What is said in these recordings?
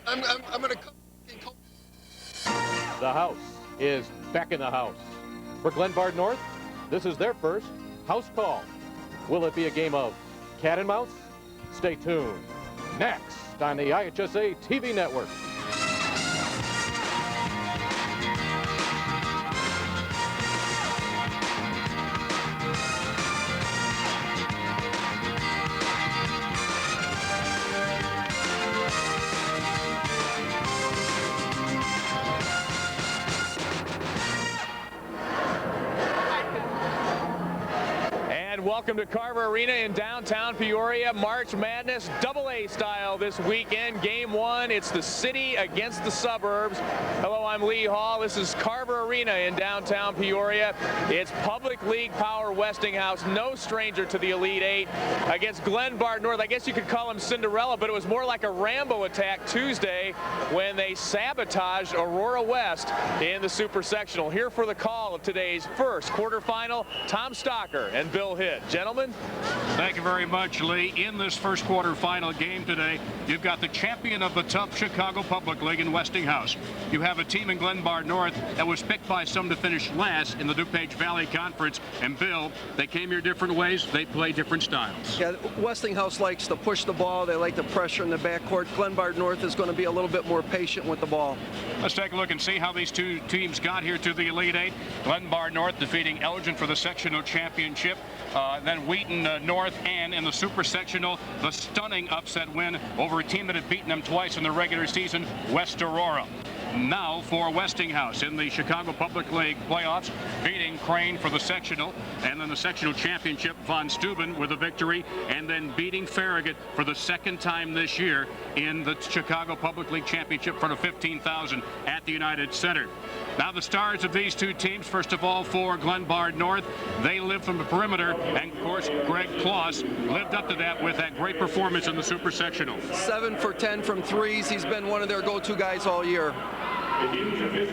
I'm going to come. The house is back in the house. For Glenbard North, this is their first house call. Will it be a game of cat and mouse? Stay tuned. Next on the IHSA TV network. Welcome to Carver Arena in downtown Peoria. March Madness AA style this weekend. Game one, it's the city against the suburbs. Hello, I'm Lee Hall. This is Carver Arena in downtown Peoria. It's Public League power Westinghouse, no stranger to the Elite Eight, against Glenbard North. I guess you could call them Cinderella, but it was more like a Rambo attack Tuesday when they sabotaged Aurora West in the Super Sectional. Here for the call of today's first quarterfinal, Tom Stocker and Bill Hitt. Gentlemen. Thank you very much, Lee. In this first quarterfinal game today, you've got the champion of the tough Chicago Public League in Westinghouse. You have a team in Glenbard North that was picked by some to finish last in the DuPage Valley Conference. And Bill, they came here different ways. They play different styles. Yeah, Westinghouse likes to push the ball. They like to pressure in the backcourt. Glenbard North is going to be a little bit more patient with the ball. Let's take a look and see how these two teams got here to the Elite Eight. Glenbard North defeating Elgin for the sectional championship. Then Wheaton North, and in the Super Sectional, the stunning upset win over a team that had beaten them twice in the regular season, West Aurora. Now for Westinghouse in the Chicago Public League playoffs, beating Crane for the sectional, and then the sectional championship, Von Steuben with a victory, and then beating Farragut for the second time this year in the Chicago Public League championship in front of 15,000 at the United Center. Now the stars of these two teams, first of all for Glenbard North, they live from the perimeter, and of course Greg Kloss lived up to that with that great performance in the Super Sectional. 7 for 10 from threes. He's been one of their go-to guys all year.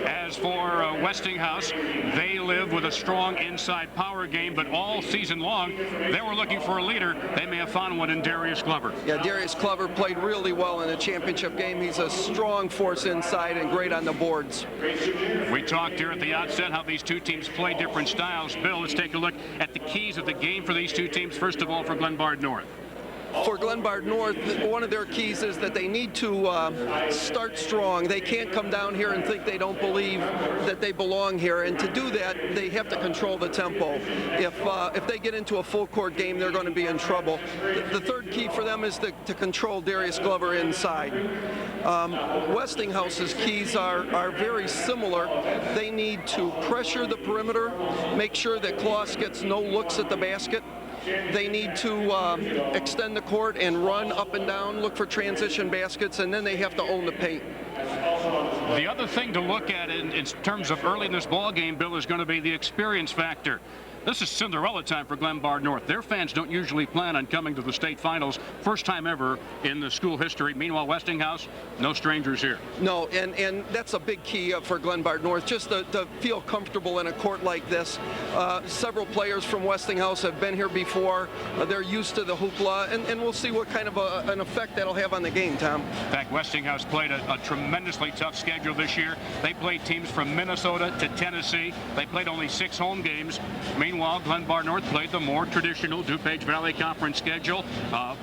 As for Westinghouse, they live with a strong inside power game, but all season long they were looking for a leader. They may have found one in Darius Glover. Yeah, Darius Glover played really well in the championship game. He's a strong force inside and great on the boards. We talked here at the outset how these two teams play different styles. Bill, let's take a look at the keys of the game for these two teams. First of all, for Glenbard North. For Glenbard North, one of their keys is that they need to start strong. They can't come down here and think they don't believe that they belong here. And to do that, they have to control the tempo. If they get into a full court game, they're going to be in trouble. The third key for them is to control Darius Glover inside. Westinghouse's keys are very similar. They need to pressure the perimeter, make sure that Kloss gets no looks at the basket. They need to extend the court and run up and down, look for transition baskets, and then they have to own the paint. The other thing to look at in terms of early in this ball game, Bill, is going to be the experience factor. This is Cinderella time for Glenbard North. Their fans don't usually plan on coming to the state finals. First time ever in the school history. Meanwhile, Westinghouse, no strangers here. No, and that's a big key for Glenbard North, just to feel comfortable in a court like this. Several players from Westinghouse have been here before. They're used to the hoopla, and we'll see what kind of an effect that'll have on the game, Tom. In fact, Westinghouse played a tremendously tough schedule this year. They played teams from Minnesota to Tennessee. They played only 6 home games. Meanwhile, Glenbard North played the more traditional DuPage Valley Conference schedule.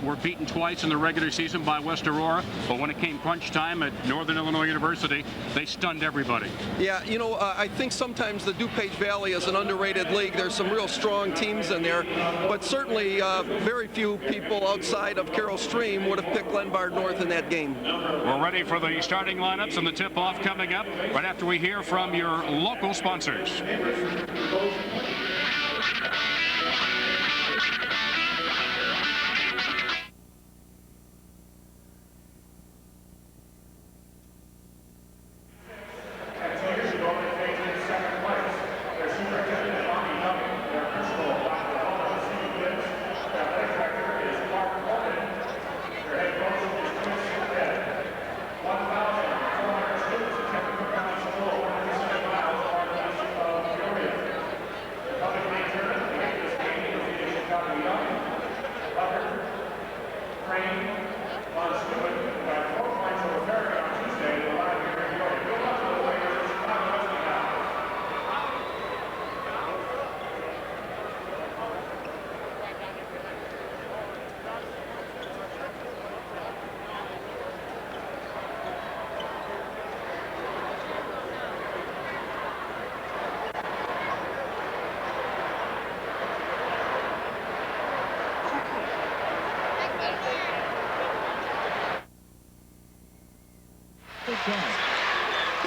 Were beaten twice in the regular season by West Aurora, but when it came crunch time at Northern Illinois University, they stunned everybody. Yeah, you know, I think sometimes the DuPage Valley is an underrated league. There's some real strong teams in there, but certainly very few people outside of Carroll Stream would have picked Glenbard North in that game. We're ready for the starting lineups and the tip-off coming up right after we hear from your local sponsors.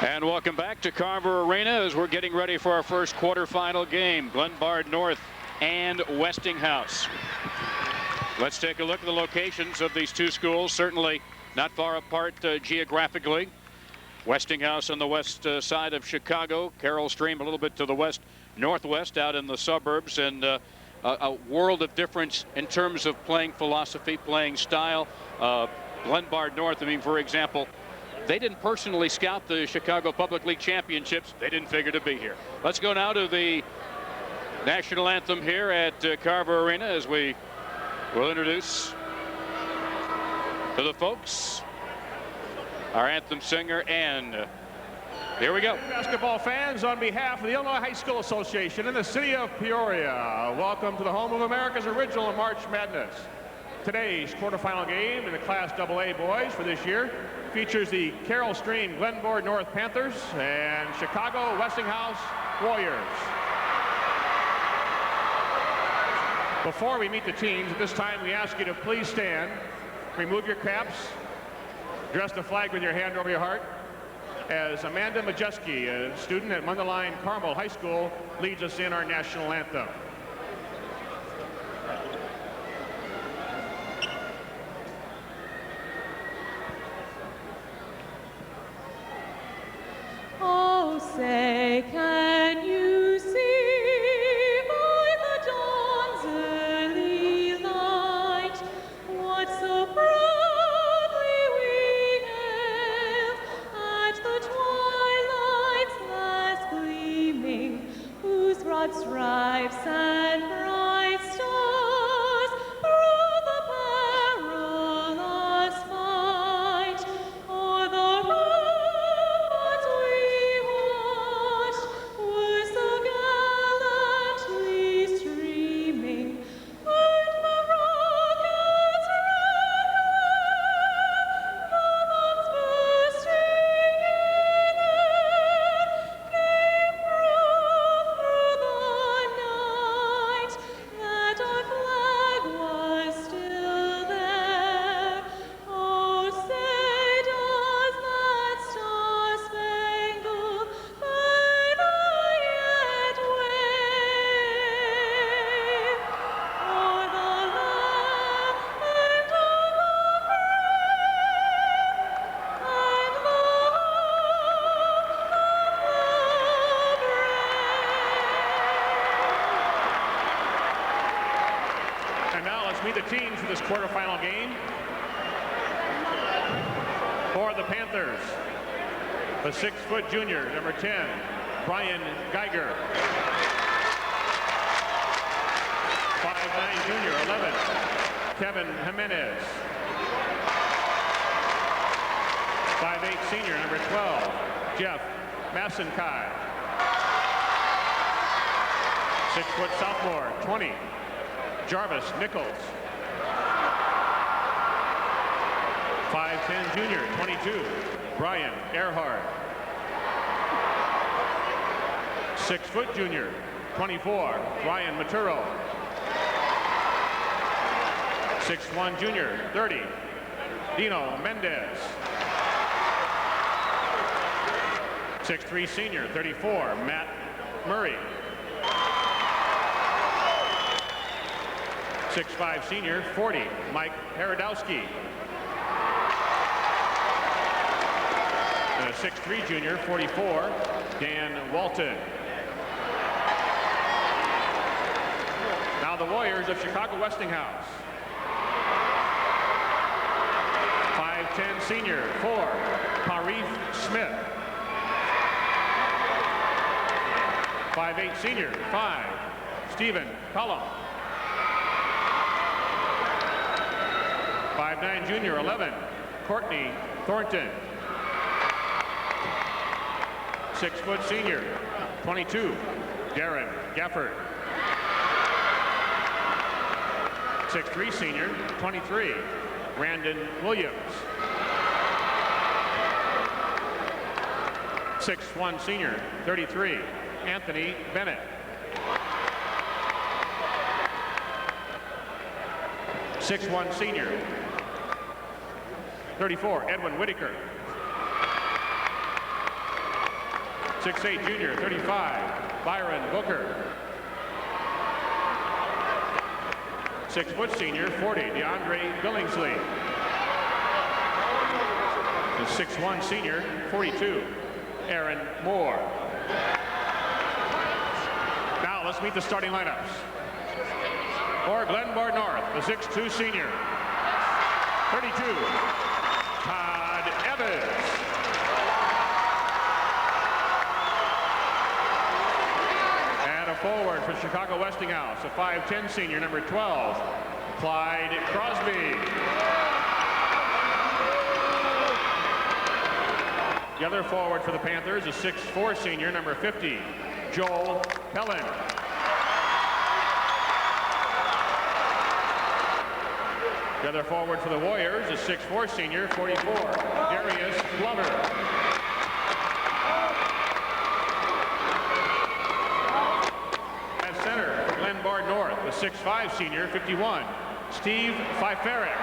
And welcome back to Carver Arena as we're getting ready for our first quarterfinal game, Glenbard North and Westinghouse. Let's take a look at the locations of these two schools, certainly not far apart geographically. Westinghouse on the west side of Chicago, Carroll Stream a little bit to the west northwest out in the suburbs, and a world of difference in terms of playing philosophy, playing style. Glenbard North, I mean, for example, they didn't personally scout the Chicago Public League Championships. They didn't figure to be here. Let's go now to the national anthem here at Carver Arena as we will introduce to the folks our anthem singer, and here we go. Basketball fans, on behalf of the Illinois High School Association in the city of Peoria, welcome to the home of America's original March Madness. Today's quarterfinal game in the Class AA boys for this year features the Carroll Stream Glenbard North Panthers and Chicago Westinghouse Warriors. Before we meet the teams, at this time we ask you to please stand, remove your caps, dress the flag with your hand over your heart, as Amanda Majeski, a student at Mundelein Carmel High School, leads us in our national anthem. Oh, say, can you see by the dawn's early light what so proudly we hailed at the twilight's last gleaming, whose broad stripes and bright stars through the perilous fight o'er the ramparts we watched were so gallantly streaming, and the rockets red, the bombs bursting in air, gave proof through the night that our flag was still there. Oh, say does that star-spangled banner yet wave o'er the land of the brave and the And now let's meet the teams for this quarterfinal game. For the Panthers, the 6-foot junior, number 10, Brian Geiger. 5'9" junior, 11, Kevin Jimenez. 5'8" senior, number 12, Jeff Massenkai. 6-foot sophomore, 20, Jarvis Nichols. 5'10" junior, 22, Brian Earhart. 6-foot junior, 24, Ryan Maturo. 6'1" junior, 30, Dino Mendez. 6'3" senior, 34, Matt Murray. 6'5" senior, 40, Mike Paradowski. And a 6'3" junior, 44, Dan Walton. Now the Warriors of Chicago Westinghouse. 5'10" senior, 4, Parif Smith. 5'8" senior, 5, Stephen Cullum. 5'9" junior, 11, Courtney Thornton. 6-foot senior, 22, Darren Gafford. 6'3" senior, 23, Brandon Williams. 6'1" senior, 33, Anthony Bennett. 6'1" senior, 34, Edwin Whitaker. 6'8" junior, 35, Byron Booker. 6' senior, 40, DeAndre Billingsley. The 6'1" senior, 42, Aaron Moore. Now let's meet the starting lineups. For Glenbard North, the 6'2" senior, 32, Todd Evans. And a forward for Chicago Westinghouse, a 5'10" senior, number 12, Clyde Crosby. The other forward for the Panthers, a 6'4" senior, number 50, Joel Pellin. The other forward for the Warriors, a 6'4" senior, 44, Darius Glover. At center for Glenbard North, a 6'5" senior, 51, Steve Fiferek.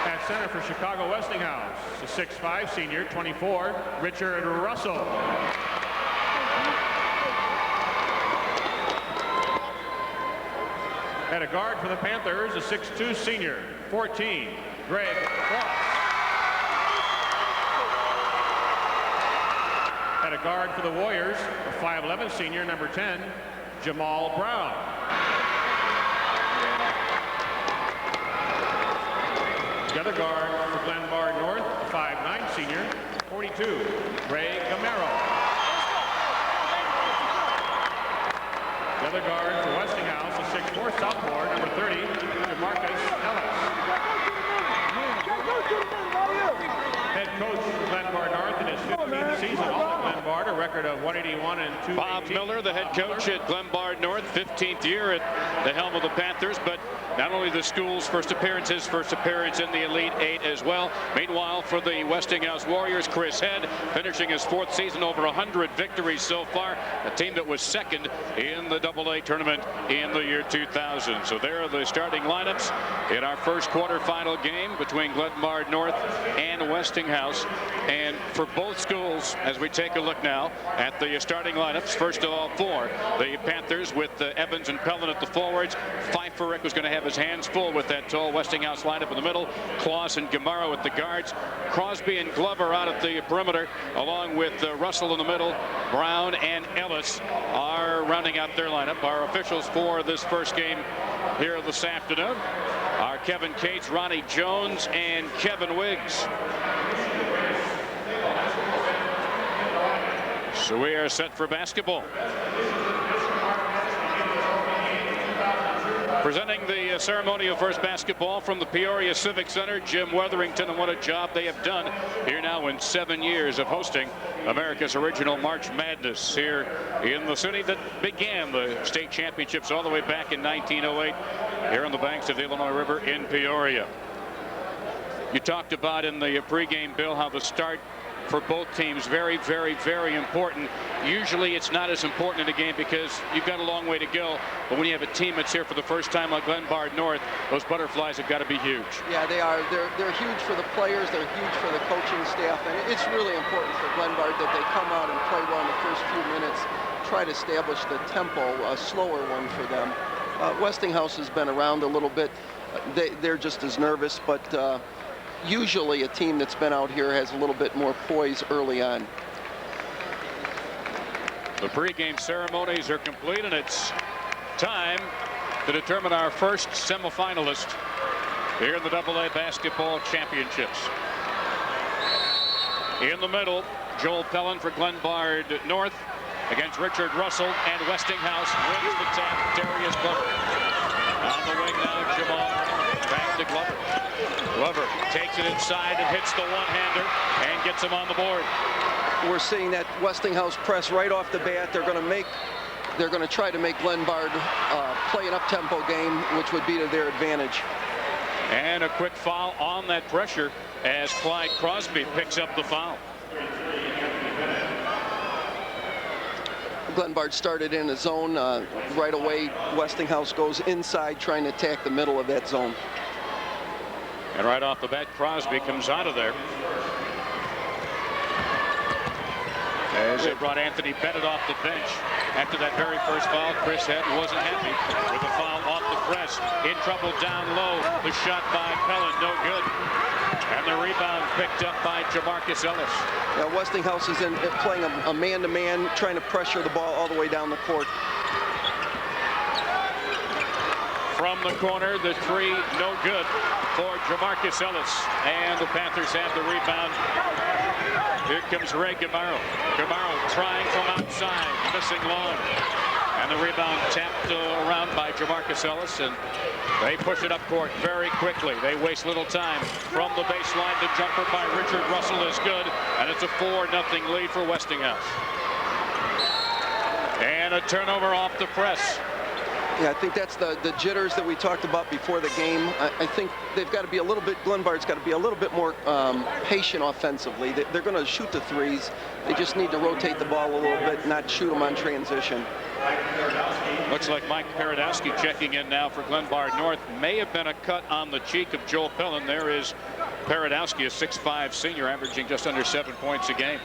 At center for Chicago Westinghouse, a 6'5" senior, 24, Richard Russell. At a guard for the Panthers, a 6'2" senior, 14, Greg Cross. At a guard for the Warriors, a 5'11" senior, number 10, Jamal Brown. The other guard for Glenbard North, a 5'9" senior, 42, Ray Gamero. The other guard for Westinghouse, a 6'4" sophomore, number 30, DeMarcus Ellis. Head coach for Glenbard North in his 15th season, all at Glenbard, a record of 181 and 218. Bob Miller, the head coach at Glenbard North, 15th year at the helm of the Panthers, but not only the school's first appearance, his first appearance in the Elite Eight as well. Meanwhile, for the Westinghouse Warriors, Chris Head finishing his 4th season, over 100 victories so far. A team that was second in the AA tournament in the year 2000. So there are the starting lineups in our first quarterfinal game between Glenbard North and Westinghouse. And for both schools, as we take a look now at the starting lineups, first of all for the Panthers with Evans and Pellin at the forwards. Fiferek was going to have his hands full with that tall Westinghouse lineup in the middle. Claus and Gamaro at the guards. Crosby and Glover out at the perimeter, along with Russell in the middle. Brown and Ellis are rounding out their lineup. Our officials for this first game here this afternoon are Kevin Cates, Ronnie Jones, and Kevin Wiggs. So we are set for basketball. Presenting the ceremony of first basketball from the Peoria Civic Center, Jim Weatherington, and what a job they have done here now in 7 years of hosting America's original March Madness here in the city that began the state championships all the way back in 1908 here on the banks of the Illinois River in Peoria. You talked about in the pregame, Bill, how the start for both teams very, very, very important. Usually it's not as important in a game because you've got a long way to go, but when you have a team that's here for the first time like Glenbard North, those butterflies have got to be huge. Yeah, they are. They're huge for the players. They're huge for the coaching staff, and it's really important for Glenbard that they come out and play well in the first few minutes, try to establish the tempo, a slower one for them. Westinghouse has been around a little bit. They're just as nervous, but usually a team that's been out here has a little bit more poise early on. The pregame ceremonies are complete, and it's time to determine our first semifinalist here in the AA basketball championships. In the middle, Joel Pellin for Glenbard North against Richard Russell, and Westinghouse wins the tap. Darius Glover on the wing now. Jamal back to Glover. Glover takes it inside and hits the one-hander and gets him on the board. We're seeing that Westinghouse press right off the bat. They're going to try to make Glenbard play an up-tempo game, which would be to their advantage. And a quick foul on that pressure as Clyde Crosby picks up the foul. Glenbard started in a zone right away. Westinghouse goes inside, trying to attack the middle of that zone. And right off the bat, Crosby comes out of there. As they brought Anthony Bennett off the bench after that very first foul. Chris Head wasn't happy with the foul off the press. In trouble down low. The shot by Pellin, no good. And the rebound picked up by Jamarcus Ellis. Now Westinghouse is playing a man-to-man, trying to pressure the ball all the way down the court. From the corner, the three, no good for Jamarcus Ellis. And the Panthers have the rebound. Here comes Ray Gamaro. Gamaro trying from outside, missing long. And the rebound tapped around by Jamarcus Ellis, and they push it up court very quickly. They waste little time. From the baseline, the jumper by Richard Russell is good, and it's a 4-0 lead for Westinghouse. And a turnover off the press. Yeah, I think that's the jitters that we talked about before the game. I think they've got to be a little bit, Glenbard's got to be a little bit more patient offensively. They're going to shoot the threes. They just need to rotate the ball a little bit, not shoot them on transition. Looks like Mike Paradowski checking in now for Glenbard North. May have been a cut on the cheek of Joel Pellin. There is Paradowski, a 6'5" senior, averaging just under 7 points a game.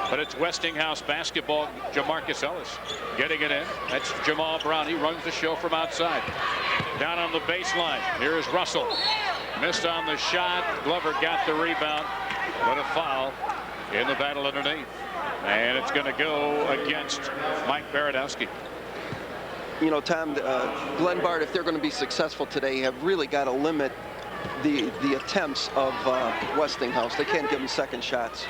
But it's Westinghouse basketball. Jamarcus Ellis getting it in. That's Jamal Brown. He runs the show from outside. Down on the baseline. Here is Russell. Missed on the shot. Glover got the rebound. But a foul in the battle underneath. And it's going to go against Mike Paradowski. You know, Tom, Glenbard, if they're going to be successful today, have really got to limit the attempts of Westinghouse. They can't give them second shots.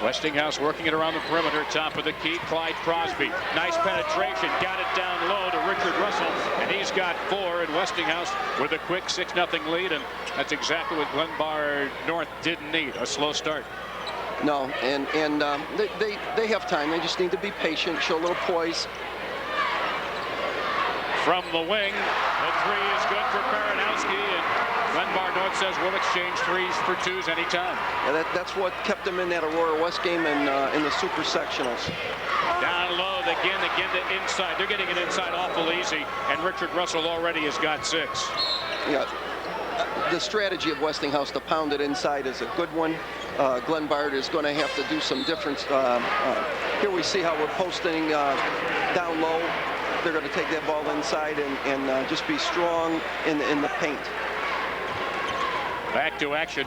Westinghouse working it around the perimeter, top of the key. Clyde Crosby, nice penetration, got it down low to Richard Russell, and he's got 4. And Westinghouse with a quick 6-0 lead, and that's exactly what Glenbard North didn't need, a slow start. No, and they have time. They just need to be patient, show a little poise. From the wing, the three is good for Paradowski, and Glenbard North says we'll exchange 3s for 2s anytime. Yeah, that's what kept them in that Aurora West game and in the super sectionals. Down low again to inside. They're getting it inside awful easy, and Richard Russell already has got 6. Yeah, the strategy of Westinghouse to pound it inside is a good one. Glenbard is going to have to do some difference. Here we see how we're posting down low. They're going to take that ball inside and just be strong in the paint. Back to action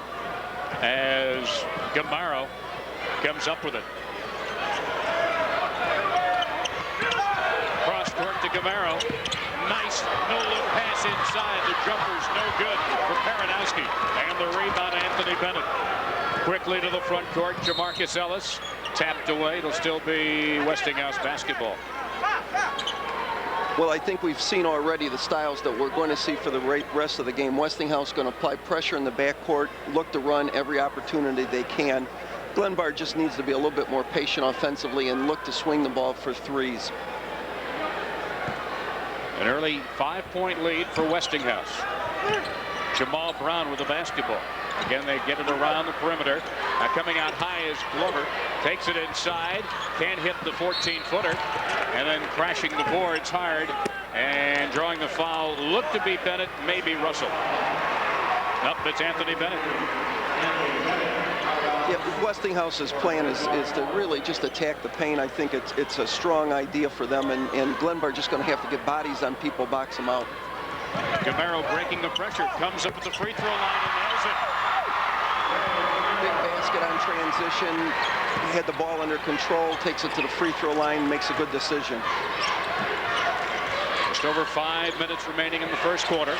as Gamaro comes up with it. Cross court to Gamaro. Nice no-look pass inside. The jumper's no good for Paradowski. And the rebound, Anthony Bennett. Quickly to the front court, Jamarcus Ellis. Tapped away. It'll still be Westinghouse basketball. Well, I think we've seen already the styles that we're going to see for the rest of the game. Westinghouse going to apply pressure in the backcourt, look to run every opportunity they can. Glenbard just needs to be a little bit more patient offensively and look to swing the ball for 3s. An early 5-point lead for Westinghouse. Jamal Brown with the basketball. Again, they get it around the perimeter. Now coming out high is Glover. Takes it inside. Can't hit the 14-footer. And then crashing the boards hard. And drawing the foul. Looked to be Bennett, maybe Russell. Nope, it's Anthony Bennett. Yeah, Westinghouse's plan is to really just attack the paint. I think it's a strong idea for them. And Glenbard just going to have to get bodies on people, box them out. Gamaro breaking the pressure. Comes up at the free throw line and nails it. Big basket on transition. He had the ball under control, takes it to the free throw line, makes a good decision. Just over 5 minutes remaining in the first quarter.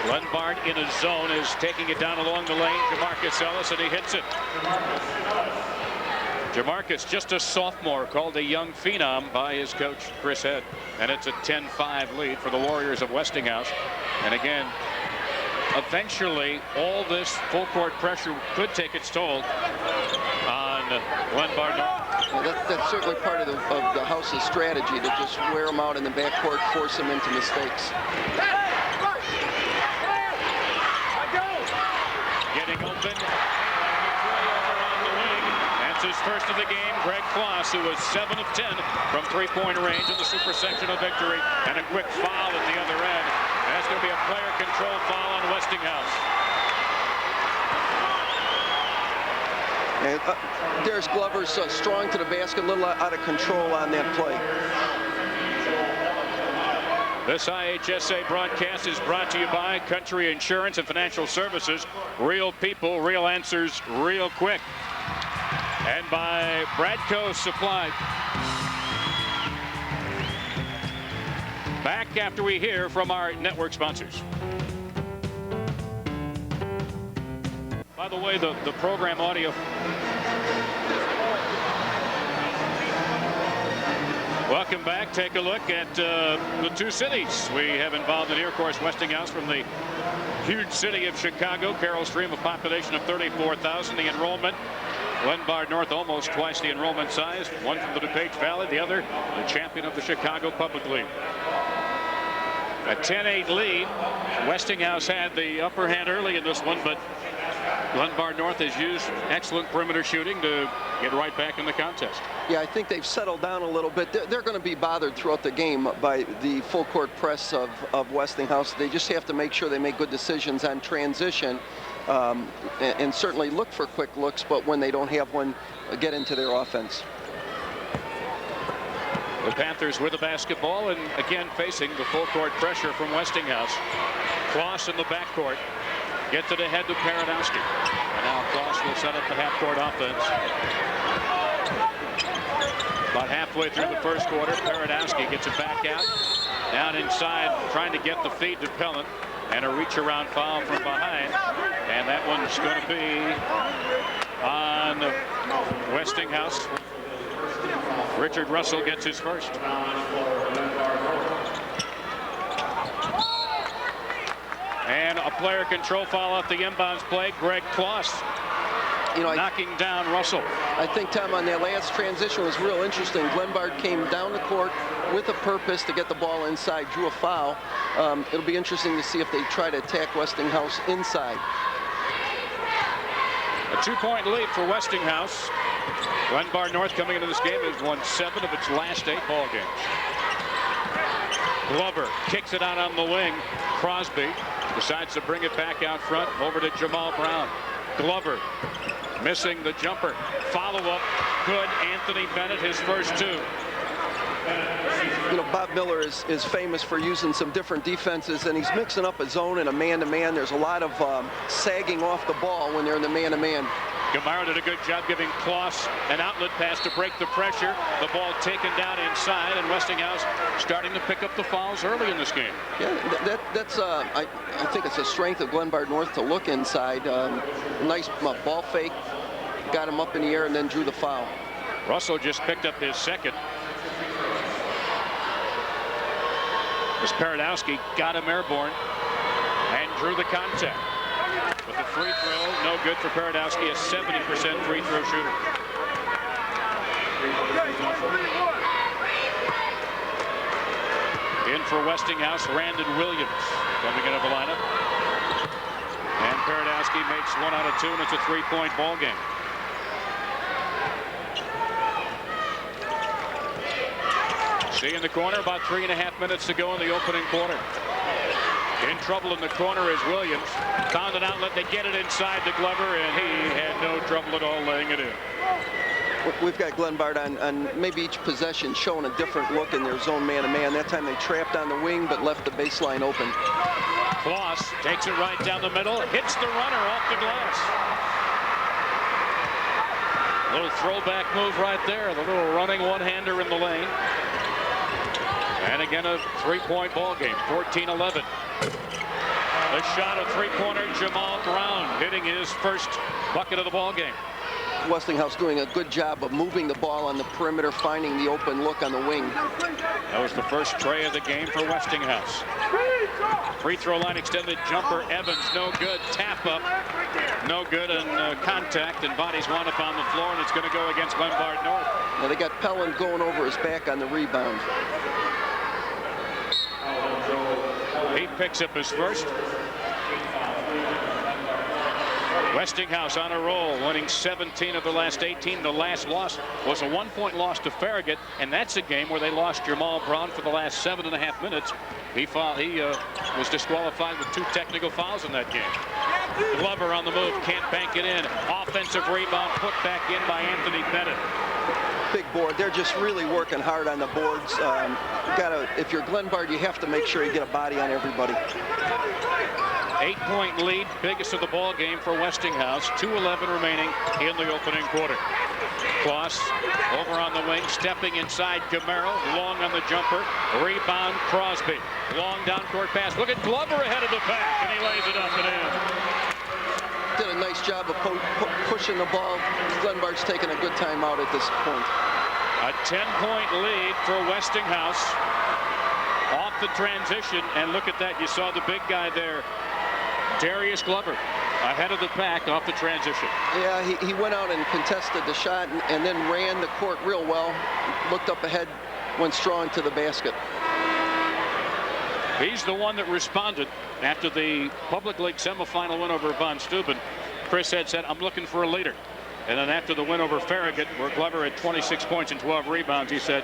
Glenbard in a zone is taking it down along the lane. Jamarcus Ellis, and he hits it. Jamarcus, just a sophomore, called a young phenom by his coach, Chris Head. And it's a 10-5 lead for the Warriors of Westinghouse. And again, eventually, all this full-court pressure could take its toll on Glenbard North. Well, that's certainly part of the House's strategy, to just wear them out in the backcourt, force them into mistakes. Getting open. That's his first of the game. Greg Kloss, who was 7 of 10 from three-point range in the super sectional victory, and a quick foul at the other end. And that's going to be a player control foul on Westinghouse. And Darius Glover's strong to the basket, a little out of control on that play. This IHSA broadcast is brought to you by Country Insurance and Financial Services. Real people, real answers, real quick. And by Bradco Supply. Back after we hear from our network sponsors. By the way, the program audio. Welcome back. Take a look at the two cities we have involved in here. Of course, Westinghouse from the huge city of Chicago. Carroll Stream, a population of 34,000. The enrollment, Glenbard North, almost twice the enrollment size. One from the DuPage Valley, the other the champion of the Chicago Public League. A 10-8 lead. Westinghouse had the upper hand early in this one, but Glenbard North has used excellent perimeter shooting to get right back in the contest. Yeah, I think they've settled down a little bit. They're going to be bothered throughout the game by the full court press of Westinghouse. They just have to make sure they make good decisions on transition, and certainly look for quick looks, but when they don't have one, get into their offense. The Panthers with the basketball and again facing the full court pressure from Westinghouse. Kloss in the backcourt. Gets it ahead to Paradowski. And now Kloss will set up the half-court offense. About halfway through the first quarter, Paradowski gets it back out. Down inside, trying to get the feed to Pellin. And a reach-around foul from behind. And that one's going to be on Westinghouse. Richard Russell gets his first. And a player control foul off the inbounds play. Greg Kloss knocking down Russell. I think, Tom, on that last transition was real interesting. Glenbard came down the court with a purpose to get the ball inside, drew a foul. It'll be interesting to see if they try to attack Westinghouse inside. A 2-point lead for Westinghouse. Glenbard North coming into this game has won 7 of its last 8 ball games. Glover kicks it out on the wing. Crosby decides to bring it back out front over to Jamal Brown. Glover missing the jumper. Follow-up good. Anthony Bennett, his first 2. You know, Bob Miller is famous for using some different defenses, and he's mixing up a zone and a man-to-man. There's a lot of sagging off the ball when they're in the man-to-man. Gamaro did a good job giving Kloss an outlet pass to break the pressure. The ball taken down inside, and Westinghouse starting to pick up the fouls early in this game. Yeah, that's I think it's a strength of Glenbard North to look inside. Nice ball fake, got him up in the air, and then drew the foul. Russell just picked up his second. As Paradowski got him airborne and drew the contact. But the free throw, no good for Paradowski, a 70% free throw shooter. In for Westinghouse, Randon Williams coming into the lineup. And Paradowski makes 1 out of 2, and it's a 3-point ball game. See in the corner, about 3.5 minutes to go in the opening quarter. In trouble in the corner is Williams. Found an outlet, they get it inside to Glover, and he had no trouble at all laying it in. We've got Glenbard on maybe each possession showing a different look in their zone man-to-man. That time they trapped on the wing but left the baseline open. Kloss takes it right down the middle, hits the runner off the glass. A little throwback move right there, the little running one-hander in the lane. And again, a 3-point ball game, 14-11. The shot, a 3-pointer, Jamal Brown hitting his first bucket of the ball game. Westinghouse doing a good job of moving the ball on the perimeter, finding the open look on the wing. That was the first tray of the game for Westinghouse. Free throw line extended jumper, Evans, no good. Tap up, no good, and contact, and bodies wound up on the floor, and it's going to go against Glenbard North. Now they got Pellin going over his back on the rebound. He picks up his first. Westinghouse on a roll, winning 17 of the last 18. The last loss was a 1-point loss to Farragut, and that's a game where they lost Jamal Brown for the last 7.5 minutes. He was disqualified with 2 technical fouls in that game. Glover on the move, can't bank it in. Offensive rebound put back in by Anthony Bennett. Big board. They're just really working hard on the boards. If you're Glenbard, you have to make sure you get a body on everybody. 8-point lead, biggest of the ball game for Westinghouse. 2:11 remaining in the opening quarter. Kloss over on the wing, stepping inside Gamero, long on the jumper. Rebound Crosby. Long down court pass. Look at Glover ahead of the pack, and he lays it up and in. Did a nice job of pushing the ball. Glenbard's taking a good time out at this point. A 10-point lead for Westinghouse off the transition, and look at that. You saw the big guy there, Darius Glover, ahead of the pack off the transition. Yeah, he went out and contested the shot and then ran the court real well. Looked up ahead, went strong to the basket. He's the one that responded after the Public League semifinal win over Von Steuben. Chris had said, I'm looking for a leader. And then after the win over Farragut, where Glover had 26 points and 12 rebounds, he said,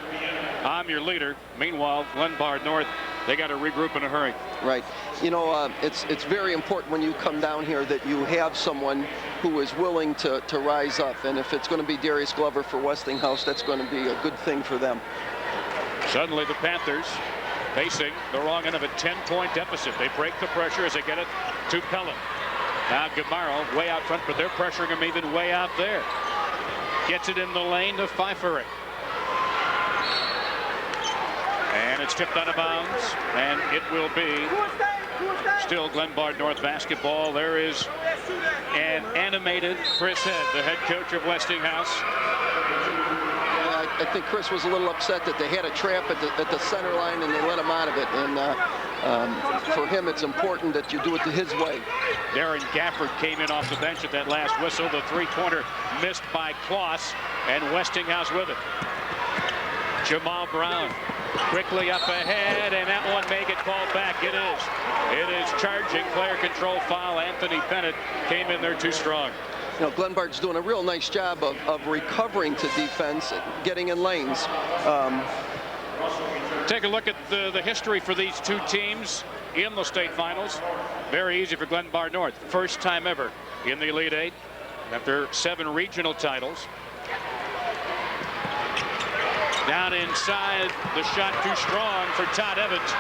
I'm your leader. Meanwhile, Glenbard North, they got to regroup in a hurry. Right. You know, it's very important when you come down here that you have someone who is willing to rise up. And if it's going to be Darius Glover for Westinghouse, that's going to be a good thing for them. Suddenly the Panthers facing the wrong end of a 10-point deficit. They break the pressure as they get it to Pelham. Now Gamaro way out front, but they're pressuring him even way out there. Gets it in the lane to Pfeiffer. And it's tipped out of bounds, and it will be still Glenbard North basketball. There is an animated Chris Head, the head coach of Westinghouse. I think Chris was a little upset that they had a trap at the center line and they let him out of it. And for him, it's important that you do it his way. Darren Gafford came in off the bench at that last whistle. The three-pointer missed by Kloss, and Westinghouse with it. Jamal Brown quickly up ahead, and that one may get called back. It is. It is charging. Player control foul. Anthony Bennett came in there too strong. You know, Glenbard's doing a real nice job of recovering to defense, getting in lanes. Take a look at the history for these two teams in the state finals. Very easy for Glenbard North. First time ever in the Elite Eight after 7 regional titles. Down inside, the shot too strong for Todd Evans.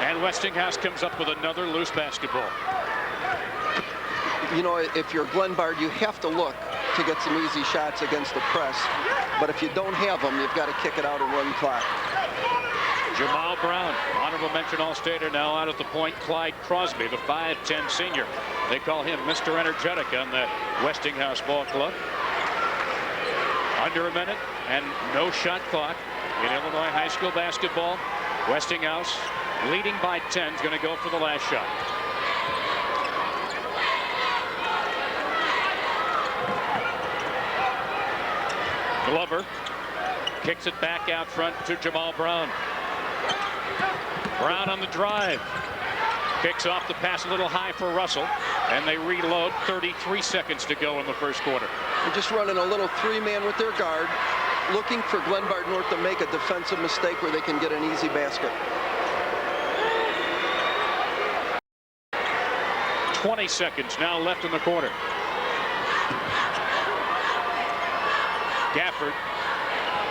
And Westinghouse comes up with another loose basketball. You know, if you're Glenbard, you have to look to get some easy shots against the press. But if you don't have them, you've got to kick it out and run clock. Jamal Brown, honorable mention All-Stater, now out at the point. Clyde Crosby, the 5'10" senior. They call him Mr. Energetic on the Westinghouse Ball Club. Under a minute and no shot clock in Illinois high school basketball. Westinghouse leading by 10 is going to go for the last shot. Glover kicks it back out front to Jamal Brown. Brown on the drive. Kicks off the pass a little high for Russell, and they reload. 33 seconds to go in the first quarter. They're just running a little 3-man with their guard, looking for Glenbard North to make a defensive mistake where they can get an easy basket. 20 seconds now left in the quarter. Gafford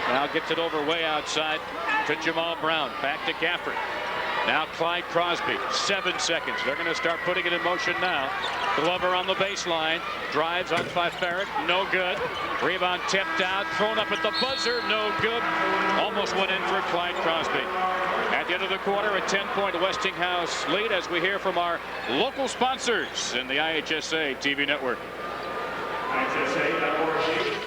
now gets it over way outside to Jamal Brown. Back to Gafford. Now Clyde Crosby. 7 seconds. They're going to start putting it in motion now. Glover on the baseline. Drives on Pfeiffer. No good. Rebound tipped out. Thrown up at the buzzer. No good. Almost went in for Clyde Crosby. At the end of the quarter, a 10-point Westinghouse lead as we hear from our local sponsors in the IHSA TV network. IHSA network.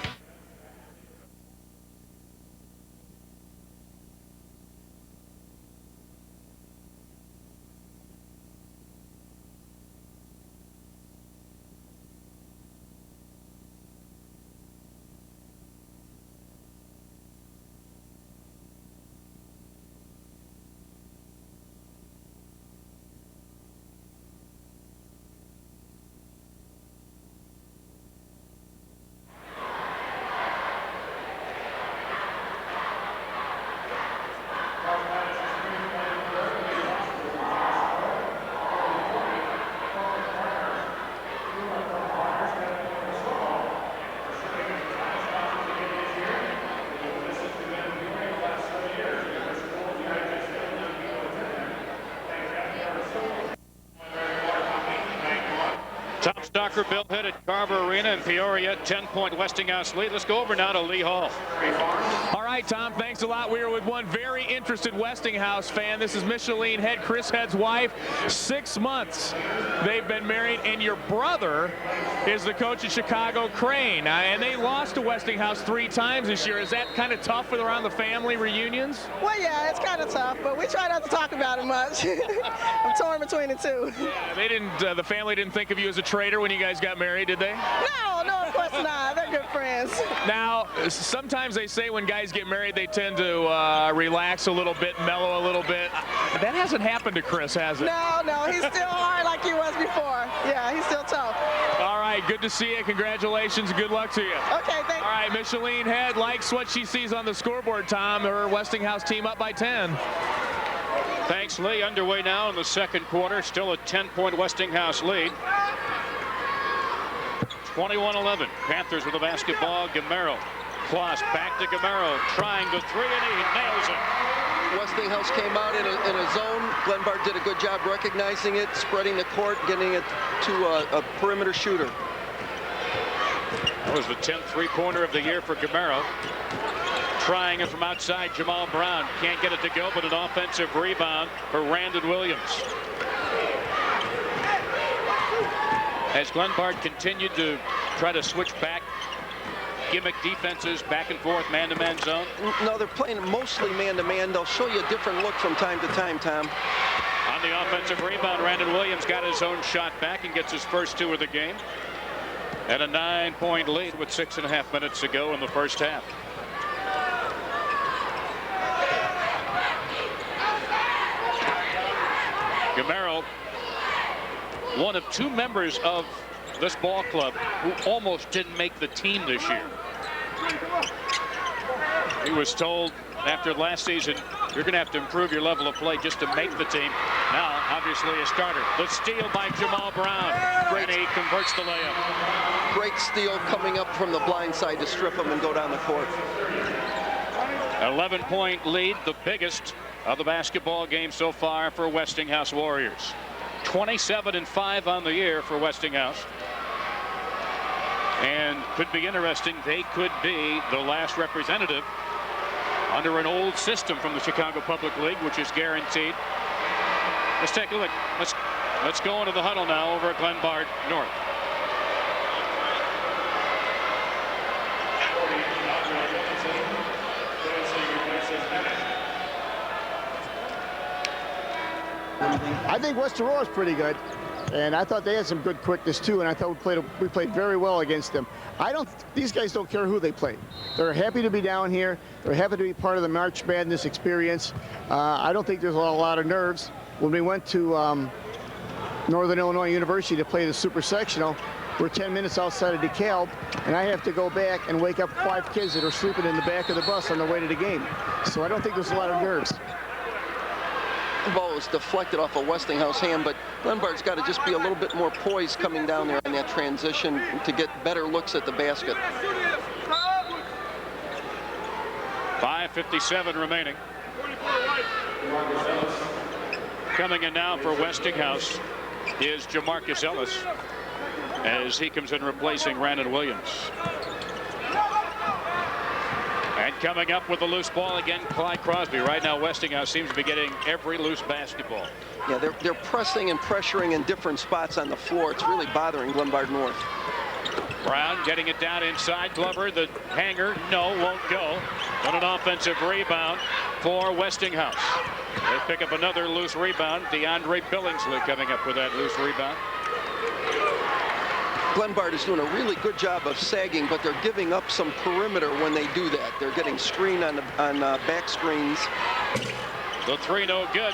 Stalker Bill hit at Carver Arena in Peoria. 10-point Westinghouse lead. Let's go over now to Lee Hall. All right, Tom, thanks a lot. We are with one very interested Westinghouse fan. This is Micheline Head, Chris Head's wife. 6 months they've been married, and your brother is the coach at Chicago Crane. And they lost to Westinghouse 3 times this year. Is that kind of tough with around the family reunions? Well, yeah, it's kind of tough, but we try not to talk about it much. I'm torn between the two. Yeah, they didn't. The family didn't think of you as a traitor when you guys got married, did they? No, of course not. They're good friends. Now, sometimes they say when guys get married, they tend to relax a little bit, mellow a little bit. That hasn't happened to Chris, has it? No, he's still hard like he was before. Yeah, he's still tough. All right, good to see you. Congratulations. Good luck to you. Okay, thanks. All right, Micheline Head likes what she sees on the scoreboard, Tom. Her Westinghouse team up by 10. Thanks, Lee. Underway now in the second quarter. Still a 10-point Westinghouse lead. 21-11. Panthers with the basketball. Gamero. Kloss back to Gamero. Trying the three, and he nails it. Westinghouse came out in a zone. Glenbard did a good job recognizing it, spreading the court, getting it to a perimeter shooter. That was the 10th three-pointer of the year for Gamero. Trying it from outside, Jamal Brown. Can't get it to go, but an offensive rebound for Randon Williams. As Glenbard continued to try to switch back, gimmick defenses back and forth, man-to-man zone. No, they're playing mostly man-to-man. They'll show you a different look from time to time, Tom. On the offensive rebound, Randon Williams got his own shot back and gets his first 2 of the game. At a 9-point lead with 6.5 minutes to go in the first half. Gamero, one of 2 members of this ball club who almost didn't make the team this year. He was told after last season, you're going to have to improve your level of play just to make the team. Now, obviously, a starter. The steal by Jamal Brown. And he converts the layup. Great steal coming up from the blind side to strip him and go down the court. 11-point lead, the biggest of the basketball game so far for Westinghouse Warriors. 27-5 on the year for Westinghouse. And could be interesting. They could be the last representative under an old system from the Chicago Public League, which is guaranteed. Let's take a look. Let's go into the huddle now over at Glenbard North. I think West Aurora is pretty good, and I thought they had some good quickness too, and I thought we played very well against them. These guys don't care who they play. They're happy to be down here. They're happy to be part of the March Madness experience. I don't think there's a lot of nerves. When we went to Northern Illinois University to play the Super Sectional, we're 10 minutes outside of DeKalb, and I have to go back and wake up 5 kids that are sleeping in the back of the bus on the way to the game. So I don't think there's a lot of nerves. The ball was deflected off a Westinghouse hand, but Glenbard's got to just be a little bit more poised coming down there in that transition to get better looks at the basket. 5:57 remaining. Coming in now for Westinghouse is Jamarcus Ellis as he comes in replacing Randon Williams. And coming up with the loose ball again, Clyde Crosby. Right now, Westinghouse seems to be getting every loose basketball. Yeah, they're pressing and pressuring in different spots on the floor. It's really bothering Glenbard North. Brown getting it down inside. Glover, the hanger, no, won't go. But an offensive rebound for Westinghouse. They pick up another loose rebound. DeAndre Billingsley coming up with that loose rebound. Glenbard is doing a really good job of sagging, but they're giving up some perimeter when they do that. They're getting screened on back screens. The three no good.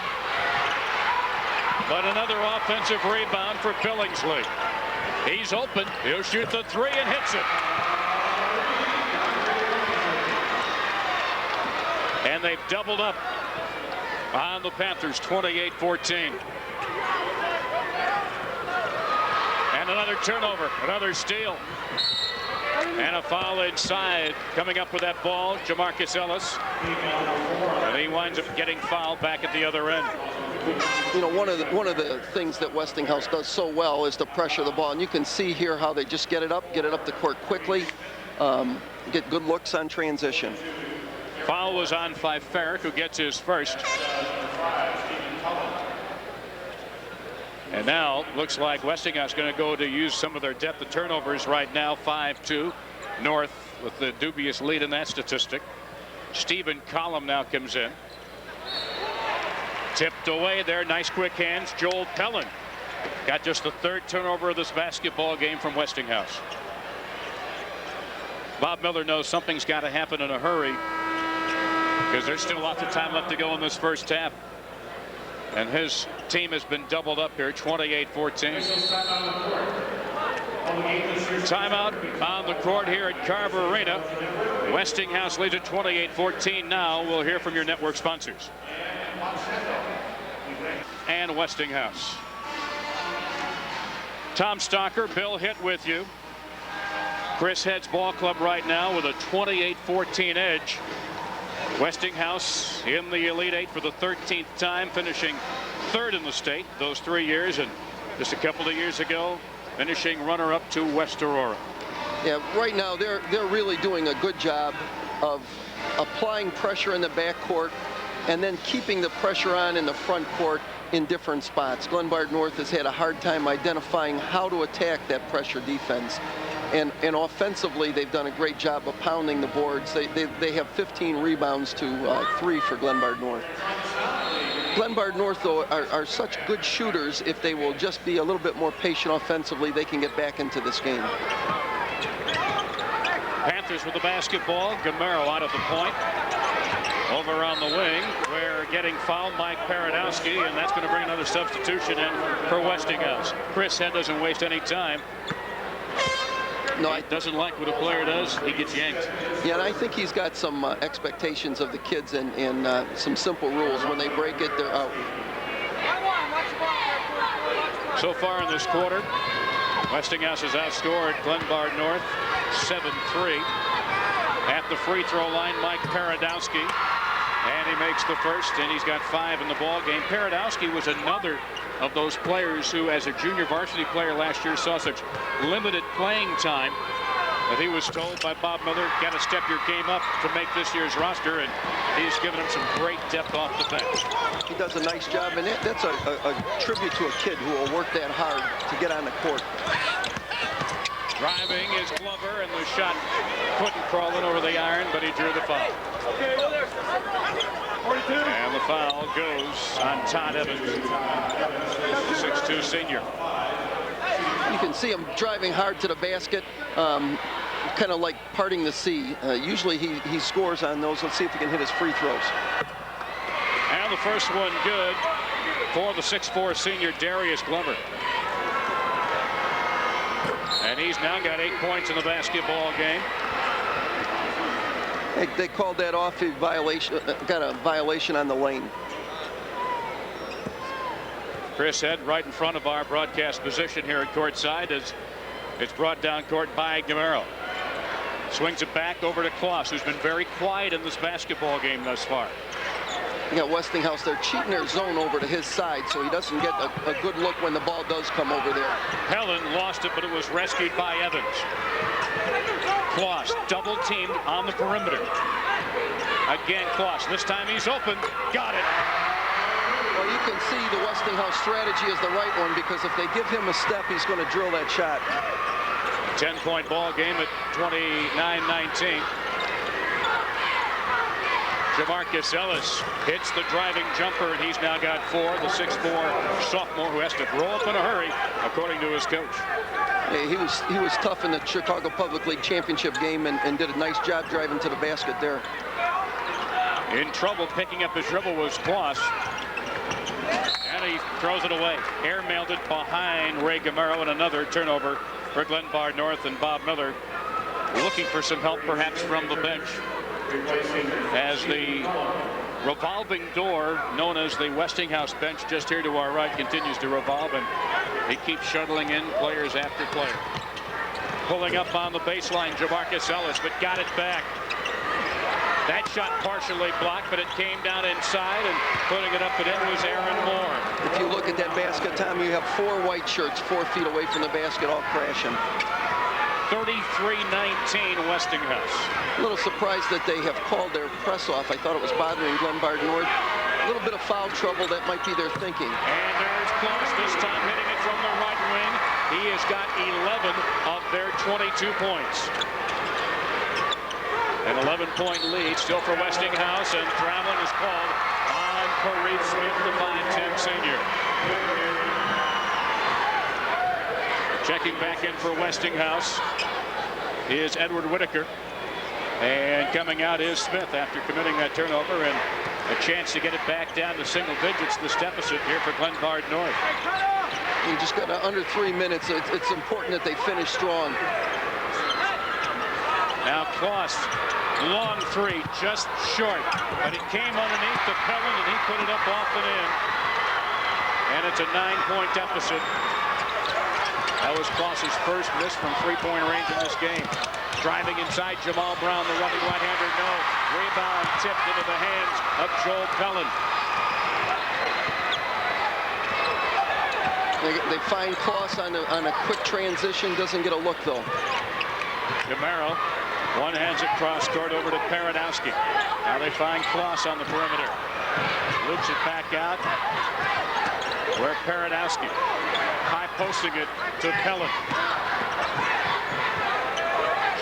But another offensive rebound for Billingsley. He's open. He'll shoot the three and hits it. And they've doubled up on the Panthers, 28-14. And another turnover, another steal. And a foul inside. Coming up with that ball, Jamarcus Ellis. And he winds up getting fouled back at the other end. You know, one of the things that Westinghouse does so well is to pressure the ball, and you can see here how they just get it up the court quickly, get good looks on transition. Foul was on Farrick, who gets his first. And now looks like Westinghouse going to go to use some of their depth of turnovers right now. 5-2 North with the dubious lead in that statistic. Stephen Collum now comes in. Tipped away there. Nice quick hands. Joel Pellin got just the third turnover of this basketball game from Westinghouse. Bob Miller knows something's got to happen in a hurry because there's still lots of time left to go in this first half. And his team has been doubled up here, 28-14. Timeout on the court here at Carver Arena. Westinghouse leads at 28-14 now. We'll hear from your network sponsors. And Westinghouse. Tom Stalker, Bill Hitt with you. Chris Head's ball club right now with a 28-14 edge. Westinghouse in the Elite Eight for the 13th time, finishing third in the state those 3 years, and just a couple of years ago finishing runner-up to West Aurora. Yeah, right now they're really doing a good job of applying pressure in the backcourt and then keeping the pressure on in the front court in different spots. Glenbard North has had a hard time identifying how to attack that pressure defense. And offensively, they've done a great job of pounding the boards. They have 15 rebounds to 3 for Glenbard North. Glenbard North, though, are such good shooters. If they will just be a little bit more patient offensively, they can get back into this game. Panthers with the basketball. Gamero out of the point. Over on the wing, we're getting fouled, Mike Paradowski, and that's going to bring another substitution in for Westinghouse. Chris Head doesn't waste any time. No, he doesn't like what a player does, he gets yanked. Yeah, and I think he's got some expectations of the kids and some simple rules. When they break it, they're out. So far in this quarter, Westinghouse has outscored Glenbard North 7-3. At the free throw line, Mike Paradowski, and he makes the first, and he's got 5 in the ball game. Paradowski was another of those players who, as a junior varsity player last year, saw such limited playing time that he was told by Bob Miller, got to step your game up to make this year's roster, and he's given him some great depth off the bench. He does a nice job, and that's a tribute to a kid who will work that hard to get on the court. Driving is Glover, and the shot couldn't crawl in over the iron, but he drew the foul. And the foul goes on Todd Evans, 6'2" senior. You can see him driving hard to the basket, kind of like parting the sea. Usually he scores on those. Let's see if he can hit his free throws. And the first one good for the 6'4" senior Darius Glover. And he's now got 8 points in the basketball game. They called that off a violation, got a violation on the lane. Chris Head right in front of our broadcast position here at courtside as it's brought down court by Gamero. Swings it back over to Kloss, who's been very quiet in this basketball game thus far. You got Westinghouse, they're cheating their zone over to his side, so he doesn't get a good look when the ball does come over there. Helen lost it, but it was rescued by Evans. Kloss double teamed on the perimeter. Again, Kloss. This time he's open. Got it. Well, you can see the Westinghouse strategy is the right one, because if they give him a step, he's going to drill that shot. 10-point ball game at 29-19. Jamarcus Ellis hits the driving jumper, and he's now got 4. The 6'4" sophomore who has to grow up in a hurry, according to his coach. Yeah, he was tough in the Chicago Public League Championship game and did a nice job driving to the basket there. In trouble picking up his dribble was Kloss. And he throws it away. Airmailed it behind Ray Gamero, and another turnover for Glenbard North, and Bob Miller looking for some help perhaps from the bench, as the revolving door known as the Westinghouse bench just here to our right continues to revolve, and He keeps shuttling in players after player. Pulling up on the baseline, Jamarcus Ellis, but got it back. That shot partially blocked, but it came down inside, and putting it up and in was Aaron Moore. If you look at that basket, Tom, you have 4 white shirts 4 feet away from the basket, all crashing. 33-19 Westinghouse. A little surprised that they have called their press off. I thought it was bothering Glenbard North. A little bit of foul trouble, that might be their thinking. And there's Close, this time hitting it from the right wing. He has got 11 of their 22 points. An 11-point lead still for Westinghouse, and traveling is called on Paris Smith, the 5'10" senior. Checking back in for Westinghouse is Edward Whitaker. And coming out is Smith after committing that turnover, and a chance to get it back down to single digits, this deficit here for Glenbard North. You just got under 3 minutes. It's important that they finish strong. Now Kloss, long three, just short, but it came underneath the Pellin, and he put it up off and in. And it's a 9-point deficit. That was Kloss's first miss from three-point range in this game. Driving inside, Jamal Brown, the running right-hander, no. Rebound tipped into the hands of Joel Pellin. They find Kloss on a quick transition, doesn't get a look though. Gamero, one hands it cross court over to Paradowski. Now they find Kloss on the perimeter. Loops it back out. Where Paradowski, high posting it to Pellin.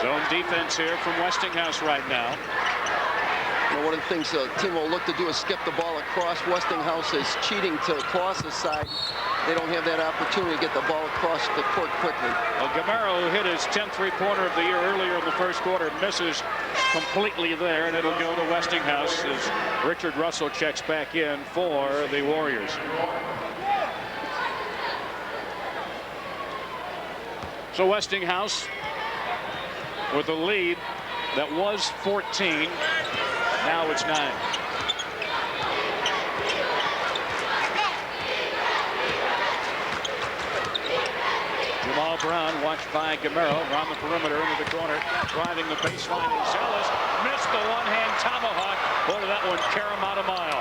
Zone defense here from Westinghouse right now. You know, one of the things the team will look to do is skip the ball across. Westinghouse is cheating to Kloss's side. They don't have that opportunity to get the ball across the court quickly. Well, Gamero, who hit his 10th three-pointer of the year earlier in the first quarter, misses completely there, and it'll go to Westinghouse as Richard Russell checks back in for the Warriors. So Westinghouse with a lead that was 14. Now it's 9. Jamal Brown watched by Gamero around the perimeter into the corner, driving the baseline, and Ellis missed the one-hand tomahawk. Boy, did that one carry him out a mile.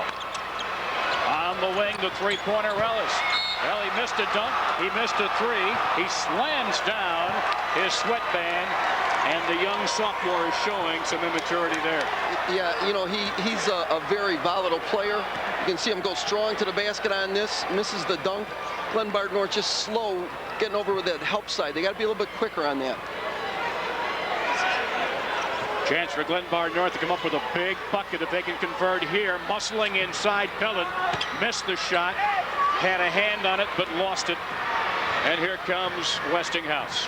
On the wing, the three-pointer, Ellis. Well, he missed a dunk. He missed a three. He slams down his sweatband, and the young sophomore is showing some immaturity there. Yeah, you know, he's a very volatile player. You can see him go strong to the basket on this, misses the dunk. Glenbard North just slow getting over with that help side. They got to be a little bit quicker on that. Chance for Glenbard North to come up with a big bucket if they can convert here. Muscling inside, Pellin missed the shot, had a hand on it, but lost it. And here comes Westinghouse.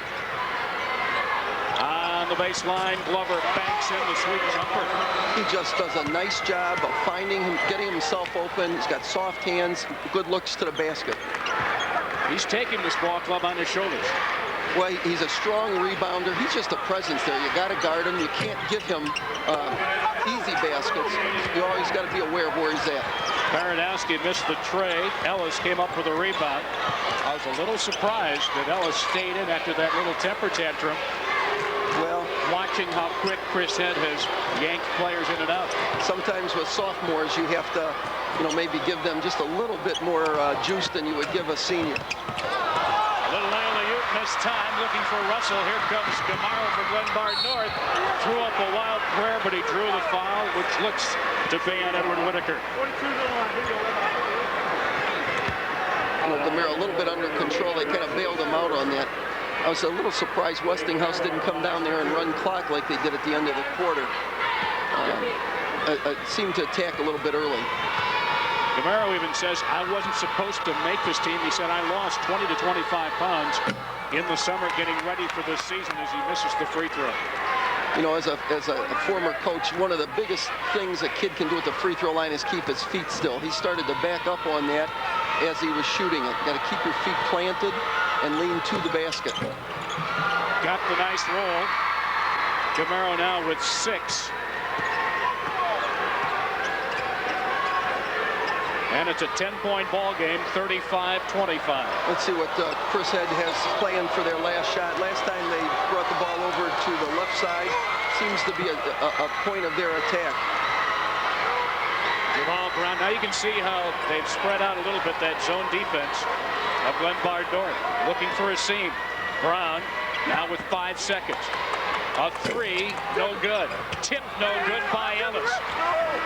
On the baseline, Glover banks in the sweet jumper. He just does a nice job of finding him, getting himself open. He's got soft hands, good looks to the basket. He's taking this ball club on his shoulders. Well, he's a strong rebounder. He's just a presence there. You got to guard him. You can't give him easy baskets. You always got to be aware of where he's at. Paradowski missed the tray. Ellis came up with a rebound. I was a little surprised that Ellis stayed in after that little temper tantrum. Well, watching how quick Chris Head has yanked players in and out. Sometimes with sophomores, you have to, you know, maybe give them just a little bit more juice than you would give a senior. Little alley-oop this time, looking for Russell. Here comes Gamero for Glenbard North. Threw up a wild prayer, but he drew the foul, which looks to be on Edward Whitaker. You know, Gamero a little bit under control. They kind of bailed him out on that. I was a little surprised Westinghouse didn't come down there and run clock like they did at the end of the quarter. It seemed to attack a little bit early. Gamero even says, I wasn't supposed to make this team. He said, I lost 20 to 25 pounds in the summer getting ready for this season as he misses the free throw. You know, as a former coach, one of the biggest things a kid can do at the free throw line is keep his feet still. He started to back up on that as he was shooting it. Got to keep your feet planted and lean to the basket. Got the nice roll. Gamero now with 6. And it's a 10-point ball game, 35-25. Let's see what Chris Head has planned for their last shot. Last time they brought the ball over to the left side. Seems to be a point of their attack. Jamal Brown. Now you can see how they've spread out a little bit that zone defense of Glenbard North. Looking for a seam. Brown now with 5 seconds. A three, no good. Tip, no good by Ellis.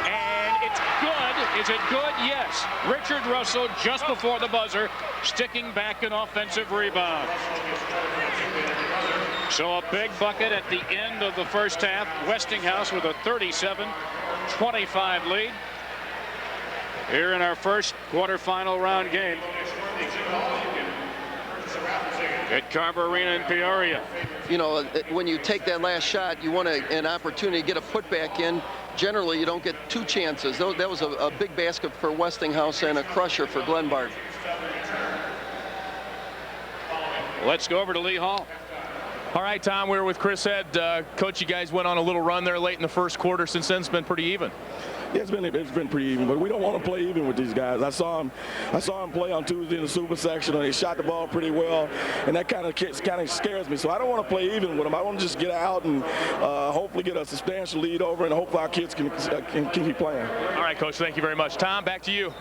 And it's good. Is it good? Yes. Richard Russell just before the buzzer, sticking back an offensive rebound. So a big bucket at the end of the first half. Westinghouse with a 37-25 lead. Here in our first quarterfinal round game at Carver Arena in Peoria. You know, when you take that last shot, you want an opportunity to get a putback in. Generally, you don't get 2 chances. That was a big basket for Westinghouse and a crusher for Glenbard. Let's go over to Lee Hall. All right, Tom, we're with Chris Head. Coach, you guys went on a little run there late in the first quarter. Since then, it's been pretty even. Yeah, it's been pretty even, but we don't want to play even with these guys. I saw him play on Tuesday in the super sectional. He shot the ball pretty well, and that kind of scares me. So I don't want to play even with them. I want to just get out and hopefully get a substantial lead over, and hopefully our kids can keep playing. All right, Coach, thank you very much. Tom, back to you.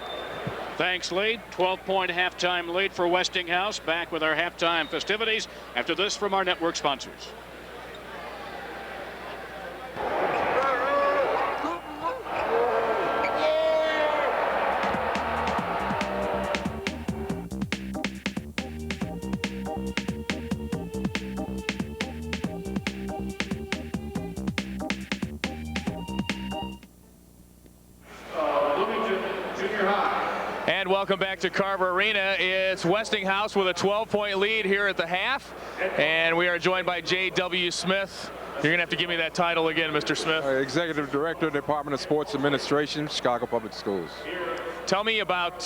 Thanks, Lee. 12-point halftime lead for Westinghouse. Back with our halftime festivities after this from our network sponsors. And welcome back to Carver Arena. It's Westinghouse with a 12-point lead here at the half. And we are joined by J.W. Smith. You're going to have to give me that title again, Mr. Smith. Executive Director, Department of Sports Administration, Chicago Public Schools. Tell me about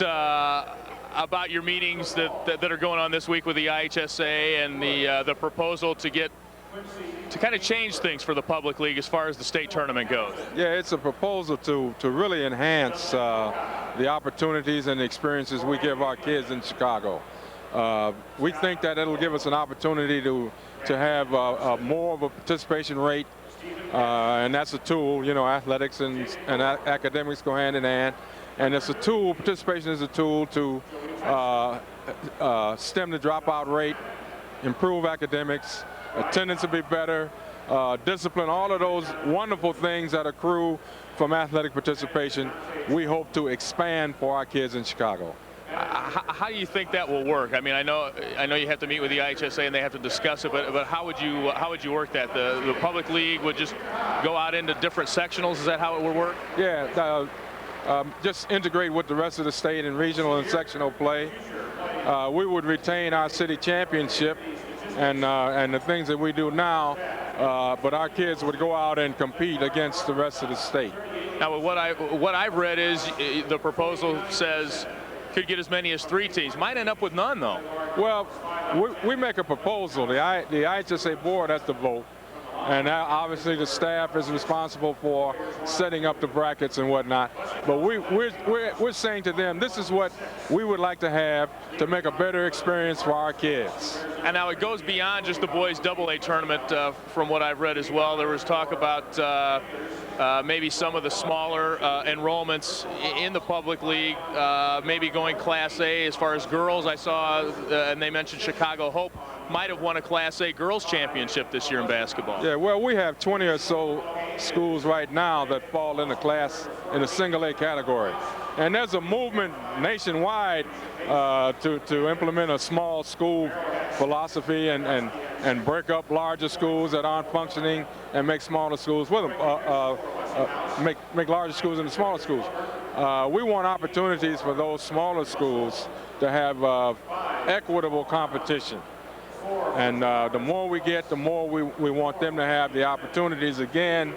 your meetings that are going on this week with the IHSA and the proposal to kind of change things for the public league as far as the state tournament goes. Yeah, it's a proposal to really enhance the opportunities and the experiences we give our kids in Chicago. We think that it'll give us an opportunity to have more of a participation rate, and that's a tool. You know, athletics and academics go hand in hand, and it's a tool. Participation is a tool to stem the dropout rate, improve academics, attendance will be better, discipline, all of those wonderful things that accrue from athletic participation, we hope to expand for our kids in Chicago. How do you think that will work? I mean, I know you have to meet with the IHSA and they have to discuss it, but how would you work that? The public league would just go out into different sectionals? Is that how it would work? Yeah, just integrate with the rest of the state in regional and sectional play. We would retain our city championship and the things that we do now, but our kids would go out and compete against the rest of the state. Now, what I've read is the proposal says could get as many as 3 teams. Might end up with none, though. Well, we make a proposal. The IHSA board has to vote, and obviously the staff is responsible for setting up the brackets and whatnot. But we're saying to them, this is what we would like to have to make a better experience for our kids. And now it goes beyond just the boys AA tournament, from what I've read as well. There was talk about maybe some of the smaller enrollments in the public league, maybe going Class A as far as girls. I saw, and they mentioned Chicago Hope might have won a Class A girls championship this year in basketball. Yeah, well, we have 20 or so schools right now that fall in the single A category. And there's a movement nationwide to implement a small school philosophy and break up larger schools that aren't functioning and make smaller schools with them, make larger schools into smaller schools. We want opportunities for those smaller schools to have equitable competition. And the more we get, the more we want them to have the opportunities again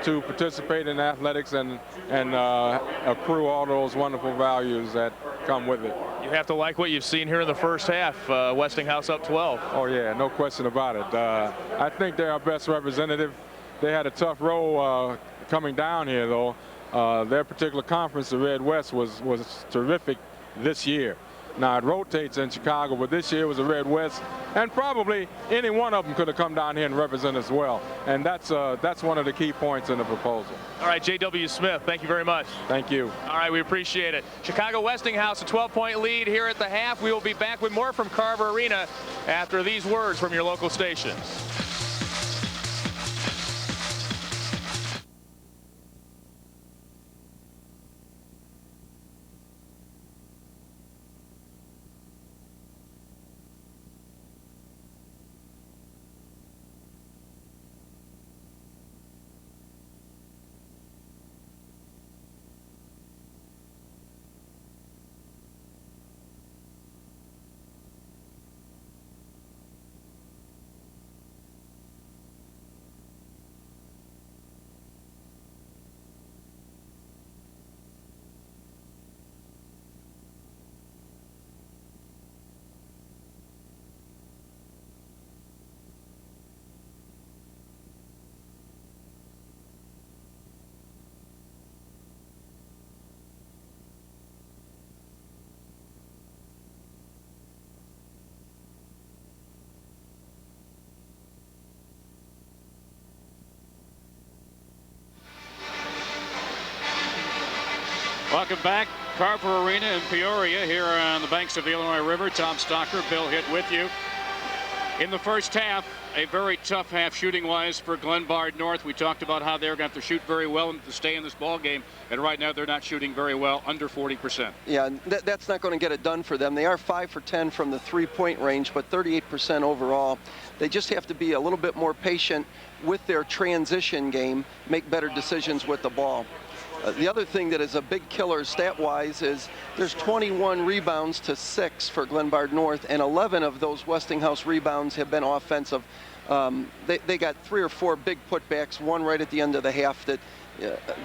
to participate in athletics and accrue all those wonderful values that come with it. You have to like what you've seen here in the first half. Westinghouse up 12. Oh yeah, no question about it. I think they're our best representative. They had a tough row coming down here though. their particular conference, the Red West, was terrific this year. Now it rotates in Chicago, but this year was a Red West, and probably any one of them could have come down here and represent as well. And that's one of the key points in the proposal. All right, J.W. Smith, thank you very much. Thank you. All right, we appreciate it. Chicago Westinghouse, a 12-point lead here at the half. We will be back with more from Carver Arena after these words from your local stations. Welcome back. Carver Arena in Peoria here on the banks of the Illinois River. Tom Stocker, Bill Hitt with you. In the first half, a very tough half shooting-wise for Glenbard North. We talked about how they're going to have to shoot very well to stay in this ball game, and right now they're not shooting very well, under 40%. Yeah, that's not going to get it done for them. They are 5 for 10 from the three-point range, but 38% overall. They just have to be a little bit more patient with their transition game, make better decisions with the ball. The other thing that is a big killer stat-wise is there's 21 rebounds to 6 for Glenbard North, and 11 of those Westinghouse rebounds have been offensive. They got 3 or 4 big putbacks, one right at the end of the half that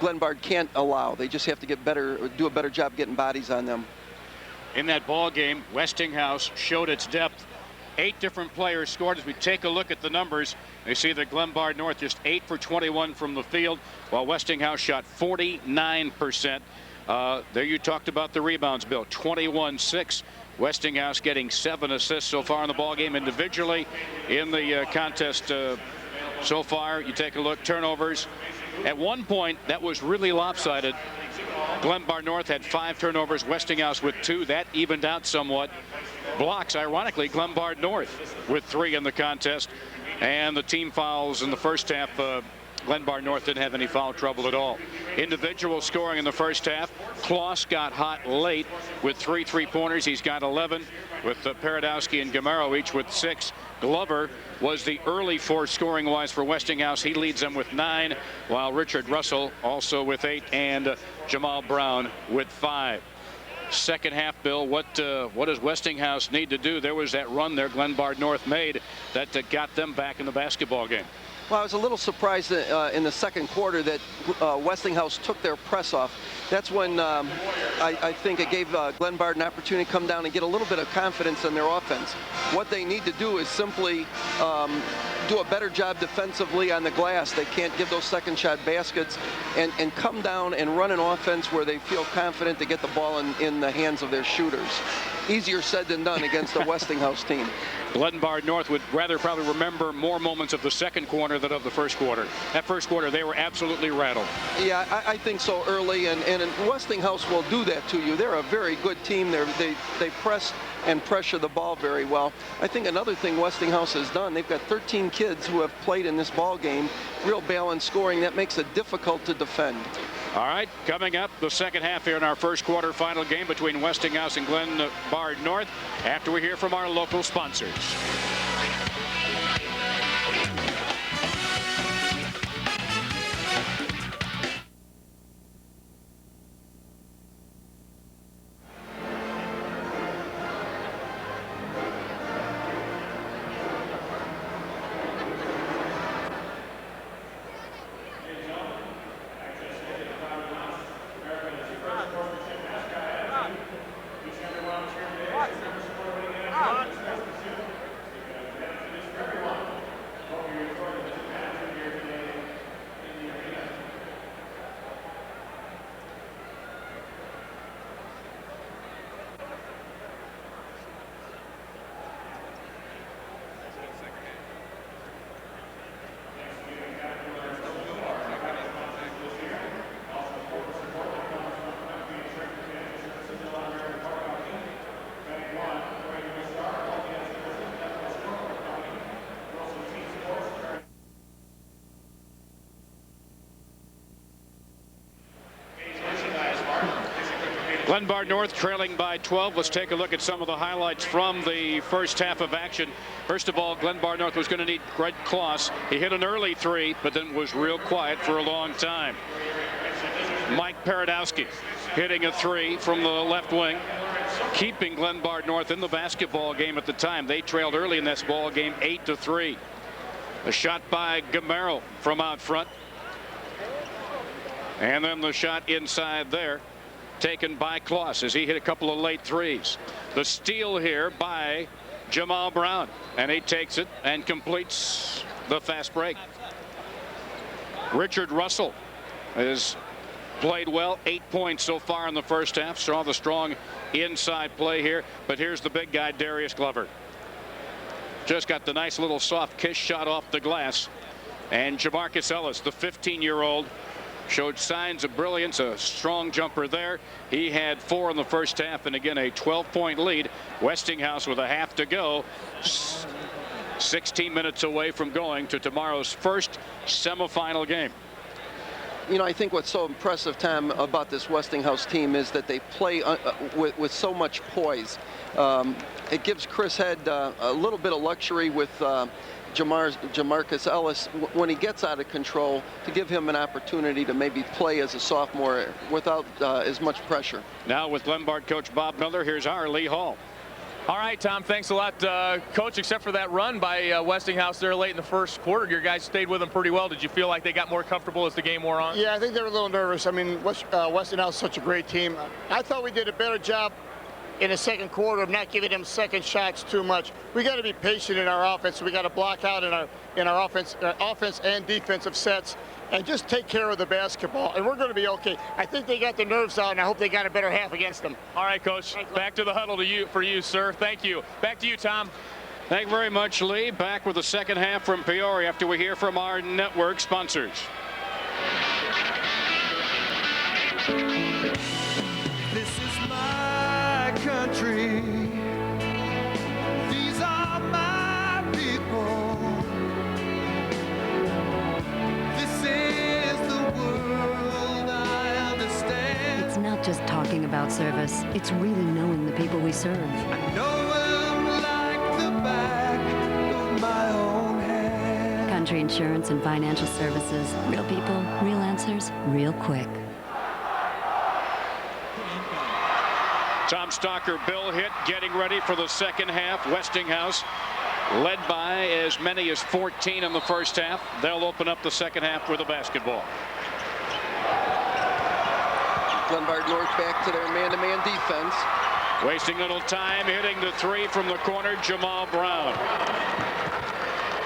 Glenbard can't allow. They just have to get better, do a better job getting bodies on them. In that ball game, Westinghouse showed its depth. 8 different players scored. As we take a look at the numbers, they see that Glenbard North just 8 for 21 from the field, while Westinghouse shot 49%. There you talked about the rebounds, Bill. 21-6. Westinghouse getting 7 assists so far in the ball game individually in the contest so far. You take a look, turnovers. At one point, that was really lopsided. Glenbard North had 5 turnovers, Westinghouse with 2. That evened out somewhat. Blocks, ironically, Glenbard North with 3 in the contest. And the team fouls in the first half, Glenbard North didn't have any foul trouble at all. Individual scoring in the first half. Kloss got hot late with 3 3-pointers. He's got 11, with Paradowski and Gamero each with 6. Glover was the early force scoring wise for Westinghouse. He leads them with 9, while Richard Russell also with 8, and Jamal Brown with 5. Second half, Bill, what does Westinghouse need to do? There was that run there Glenbard North made that got them back in the basketball game. Well, I was a little surprised in the second quarter that Westinghouse took their press off. That's when I think it gave Glenbard an opportunity to come down and get a little bit of confidence in their offense. What they need to do is simply do a better job defensively on the glass. They can't give those second shot baskets and come down and run an offense where they feel confident to get the ball in the hands of their shooters. Easier said than done against the Westinghouse team. Glenbard North would rather probably remember more moments of the second quarter than of the first quarter. That first quarter, they were absolutely rattled. Yeah, I think so early, and Westinghouse will do that to you. They're a very good team. They press and pressure the ball very well. I think another thing Westinghouse has done, they've got 13 kids who have played in this ball game, real balanced scoring. That makes it difficult to defend. All right, coming up, the second half here in our first quarter final game between Westinghouse and Glenbard North after we hear from our local sponsors. Glenbard North trailing by 12. Let's take a look at some of the highlights from the first half of action. First of all, Glenbard North was going to need Greg Kloss. He hit an early three, but then was real quiet for a long time. Mike Paradowski hitting a three from the left wing, keeping Glenbard North in the basketball game at the time. They trailed early in this ball game 8-3. A shot by Gamero from out front. And then the shot inside there, taken by Kloss as he hit a couple of late threes. The steal here by Jamal Brown, and he takes it and completes the fast break. Richard Russell has played well, 8 points so far in the first half. Saw the strong inside play here, but here's the big guy, Darius Glover. Just got the nice little soft kiss shot off the glass. And Jamarcus Ellis, the 15-year-old, showed signs of brilliance, a strong jumper there. He had 4 in the first half, and again a 12-point lead. Westinghouse with a half to go, 16 minutes away from going to tomorrow's first semifinal game. You know, I think what's so impressive, Tom, about this Westinghouse team is that they play with so much poise. It gives Chris Head a little bit of luxury with Jamarcus Ellis when he gets out of control, to give him an opportunity to maybe play as a sophomore without as much pressure. Now with Glenbard coach Bob Miller, here's our Lee Hall. All right, Tom, thanks a lot, Coach. Except for that run by Westinghouse there late in the first quarter, your guys stayed with them pretty well. Did you feel like they got more comfortable as the game wore on? Yeah, I think they were a little nervous. I mean, Westinghouse is such a great team. I thought we did a better job in the second quarter of not giving them second shots too much. We got to be patient in our offense. We got to block out in our offense and defensive sets, and just take care of the basketball, and we're going to be okay. I think they got the nerves out, and I hope they got a better half against them. All right, Coach. Back to the huddle for you, sir. Thank you. Back to you, Tom. Thank you very much, Lee. Back with the second half from Peoria after we hear from our network sponsors. This is my country. These are my people. This is the world I understand. It's not just talking about service. It's really knowing the people we serve. I know them like the back of my own hand. Country Insurance and Financial Services. Real people, real answers, real quick. Tom Stalker, Bill hit, getting ready for the second half. Westinghouse led by as many as 14 in the first half. They'll open up the second half with a basketball. Glenbard North back to their man-to-man defense. Wasting little time, hitting the three from the corner, Jamal Brown.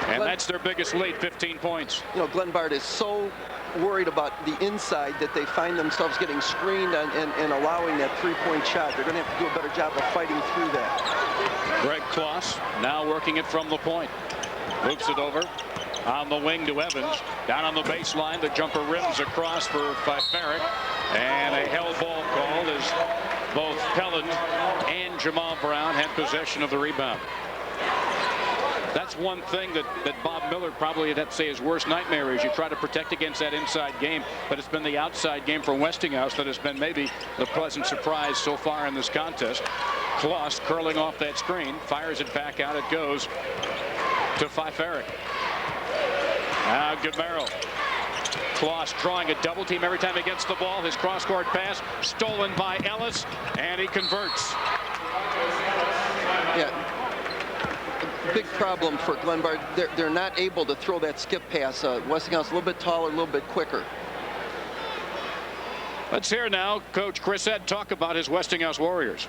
And that's their biggest lead, 15 points. You know, Glenbard is so worried about the inside that they find themselves getting screened and allowing that three-point shot. They're going to have to do a better job of fighting through that. Greg Kloss now working it from the point. Moves it over on the wing to Evans. Down on the baseline, the jumper rims across for Fiferic. And a hell ball called as both Pelland and Jamal Brown had possession of the rebound. That's one thing that Bob Miller probably would have to say his worst nightmare is you try to protect against that inside game, but it's been the outside game for Westinghouse that has been maybe the pleasant surprise so far in this contest. Kloss curling off that screen, fires it back out. It goes to Fiferic. Now Gamero. Kloss drawing a double team every time he gets the ball. His cross-court pass stolen by Ellis, and he converts. Yeah. Big problem for Glenbard. They're not able to throw that skip pass. Westinghouse a little bit taller, a little bit quicker. Let's hear now Coach Chris Ed talk about his Westinghouse Warriors.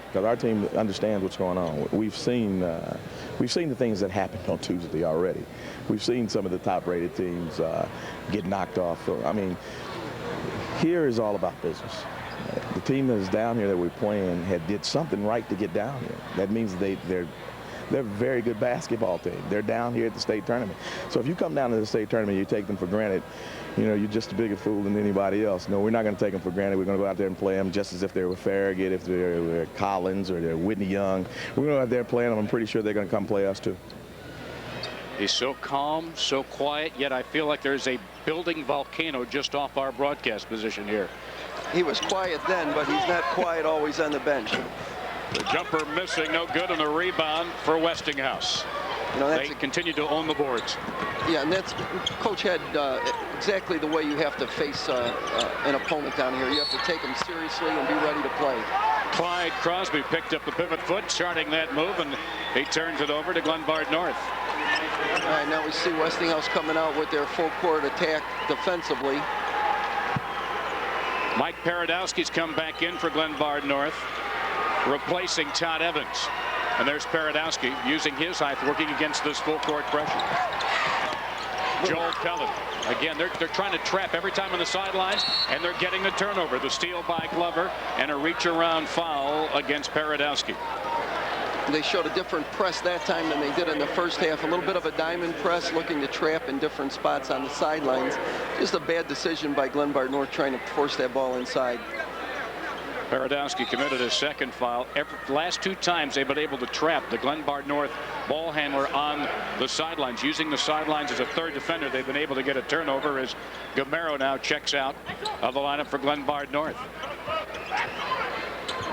Because our team understands what's going on. We've seen the things that happened on Tuesday already. We've seen some of the top-rated teams get knocked off. I mean, here is all about business. The team that's down here that we're playing did something right to get down here. That means they're a very good basketball team. They're down here at the state tournament. So if you come down to the state tournament, you take them for granted. You know, you're just a bigger fool than anybody else. No, we're not going to take them for granted. We're going to go out there and play them just as if they were Farragut, if they were Collins or they're Whitney Young. We're going to go out there and play them. I'm pretty sure they're going to come play us too. He's so calm, so quiet, yet I feel like there's a building volcano just off our broadcast position here. He was quiet then, but he's not quiet always on the bench. The jumper missing, no good, on the rebound for Westinghouse. You know, they continue to own the boards. Yeah, and that's Coach had exactly the way you have to face an opponent down here. You have to take them seriously and be ready to play. Clyde Crosby picked up the pivot foot, starting that move, and he turns it over to Glenbard North. All right, now we see Westinghouse coming out with their full court attack defensively. Mike Paradowski's come back in for Glenbard North, replacing Todd Evans. And there's Paradowski using his height, working against this full court pressure. Joel Cullen. Again, they're trying to trap every time on the sidelines, and they're getting the turnover. The steal by Glover and a reach around foul against Paradowski. They showed a different press that time than they did in the first half. A little bit of a diamond press, looking to trap in different spots on the sidelines. Just a bad decision by Glenbard North trying to force that ball inside. Paradowski committed his second foul. Last two times they've been able to trap the Glenbard North ball handler on the sidelines. Using the sidelines as a third defender, they've been able to get a turnover as Gamero now checks out of the lineup for Glenbard North.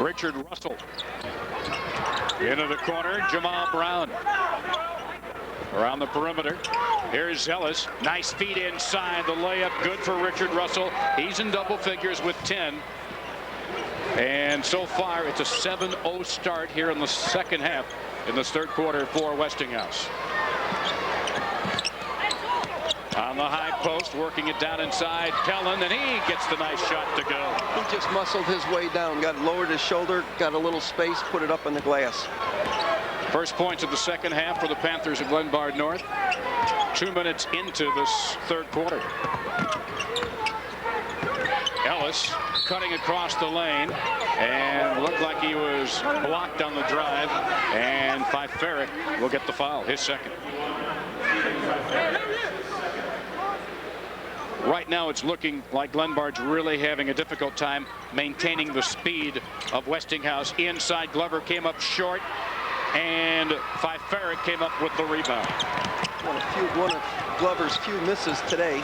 Richard Russell into the corner. Jamal Brown around the perimeter. Here's Ellis. Nice feed inside. The layup good for Richard Russell. He's in double figures with 10. And so far, it's a 7-0 start here in the second half in this third quarter for Westinghouse. On the high post, working it down inside, Pellin, and he gets the nice shot to go. He just muscled his way down, lowered his shoulder, got a little space, put it up on the glass. First points of the second half for the Panthers of Glenbard North. 2 minutes into this third quarter. Ellis cutting across the lane and looked like he was blocked on the drive, and Fiferik will get the foul, his second. Right now it's looking like Glenbard's really having a difficult time maintaining the speed of Westinghouse. Inside, Glover came up short, and Fiferik came up with the rebound. One of Glover's few misses today.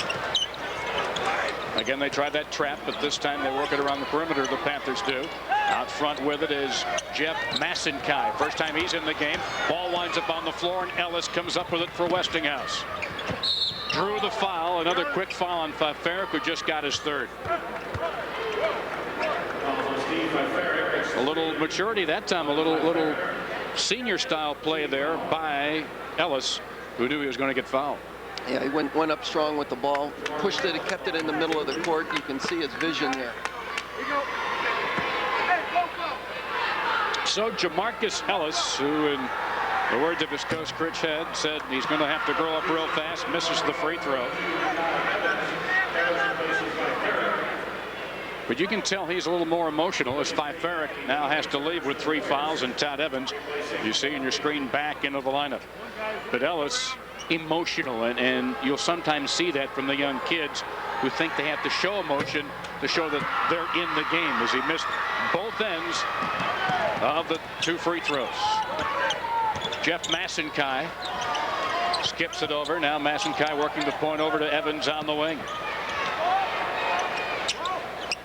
Again, they tried that trap, but this time they work it around the perimeter, the Panthers do. Out front with it is Jeff Massenkai. First time he's in the game. Ball winds up on the floor, and Ellis comes up with it for Westinghouse. Drew the foul. Another quick foul on Fiferik, who just got his third. A little maturity that time, a little senior style play there by Ellis, who knew he was going to get fouled. Yeah, he went up strong with the ball, pushed it, and kept it in the middle of the court. You can see his vision there. So Jamarcus Ellis, who in the words of his coach Critchhead said he's going to have to grow up real fast, misses the free throw. But you can tell he's a little more emotional as Fiferik now has to leave with 3 fouls, and Todd Evans, you see in your screen, back into the lineup. But Ellis, emotional, and you'll sometimes see that from the young kids who think they have to show emotion to show that they're in the game, as he missed both ends of the 2 free throws. Jeff Massenkai skips it over. Now Massenkai working the point over to Evans on the wing.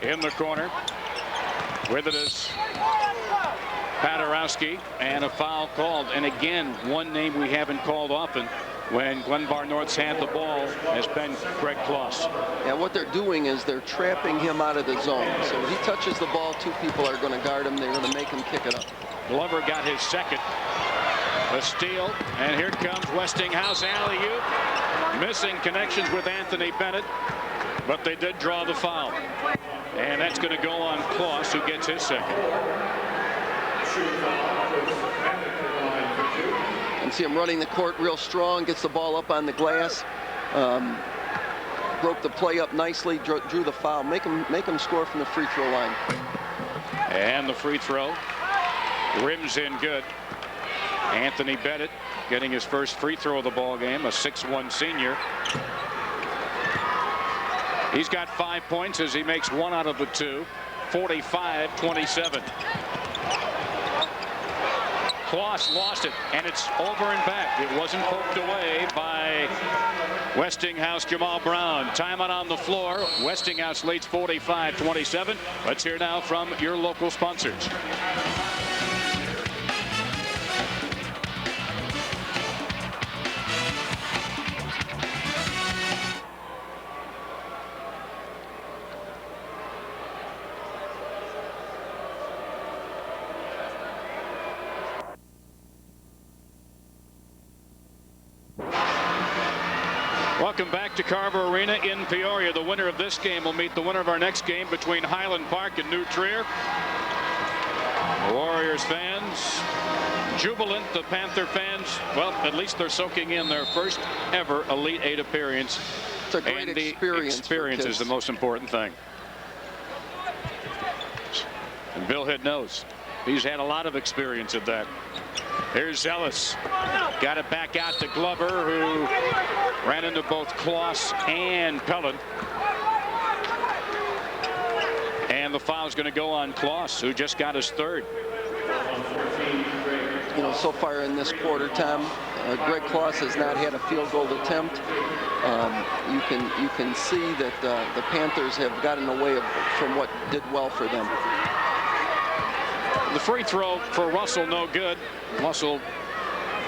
In the corner with it is Paderewski, and a foul called. And again, one name we haven't called often when Glenbard North's had the ball has been Greg Kloss. And what they're doing is they're trapping him out of the zone. So if he touches the ball, 2 people are going to guard him. They're going to make him kick it up. Glover got his second. A steal, and here comes Westinghouse alley-oop. Missing connections with Anthony Bennett, but they did draw the foul. And that's going to go on Kloss, who gets his second. And see him running the court real strong, gets the ball up on the glass. Broke the play up nicely, drew the foul. Make him score from the free throw line. And the free throw rims in good. Anthony Bennett getting his first free throw of the ball game, a 6'1" senior. He's got 5 points as he makes 1 out of the 2. 45-27. Kloss lost it, and it's over and back. It wasn't poked away by Westinghouse, Jamal Brown. Timeout on the floor. Westinghouse leads 45-27. Let's hear now from your local sponsors. Welcome back to Carver Arena in Peoria. The winner of this game will meet the winner of our next game between Highland Park and New Trier. The Warriors fans jubilant. The Panther fans, well, at least they're soaking in their first ever Elite Eight appearance. It's a great and the experience is the most important thing. And Bill Hitt knows. He's had a lot of experience at that. Here's Ellis. Got it back out to Glover, who ran into both Kloss and Pellin. And the foul's going to go on Kloss, who just got his third. You know, so far in this quarter, Tom, Greg Kloss has not had a field goal attempt. You can see that the Panthers have gotten away from what did well for them. The free throw for Russell, no good. Russell,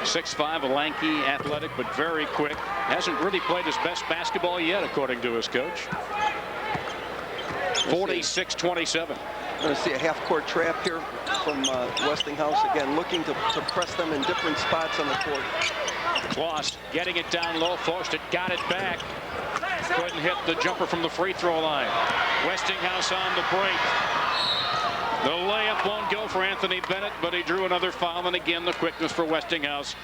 6'5", a lanky, athletic, but very quick. Hasn't really played his best basketball yet, according to his coach. 46-27. Going to see a half-court trap here from Westinghouse. Again, looking to press them in different spots on the court. Kloss getting it down low, forced it, got it back. Couldn't hit the jumper from the free throw line. Westinghouse on the break. The layup won't go for Anthony Bennett, but he drew another foul, and again the quickness for Westinghouse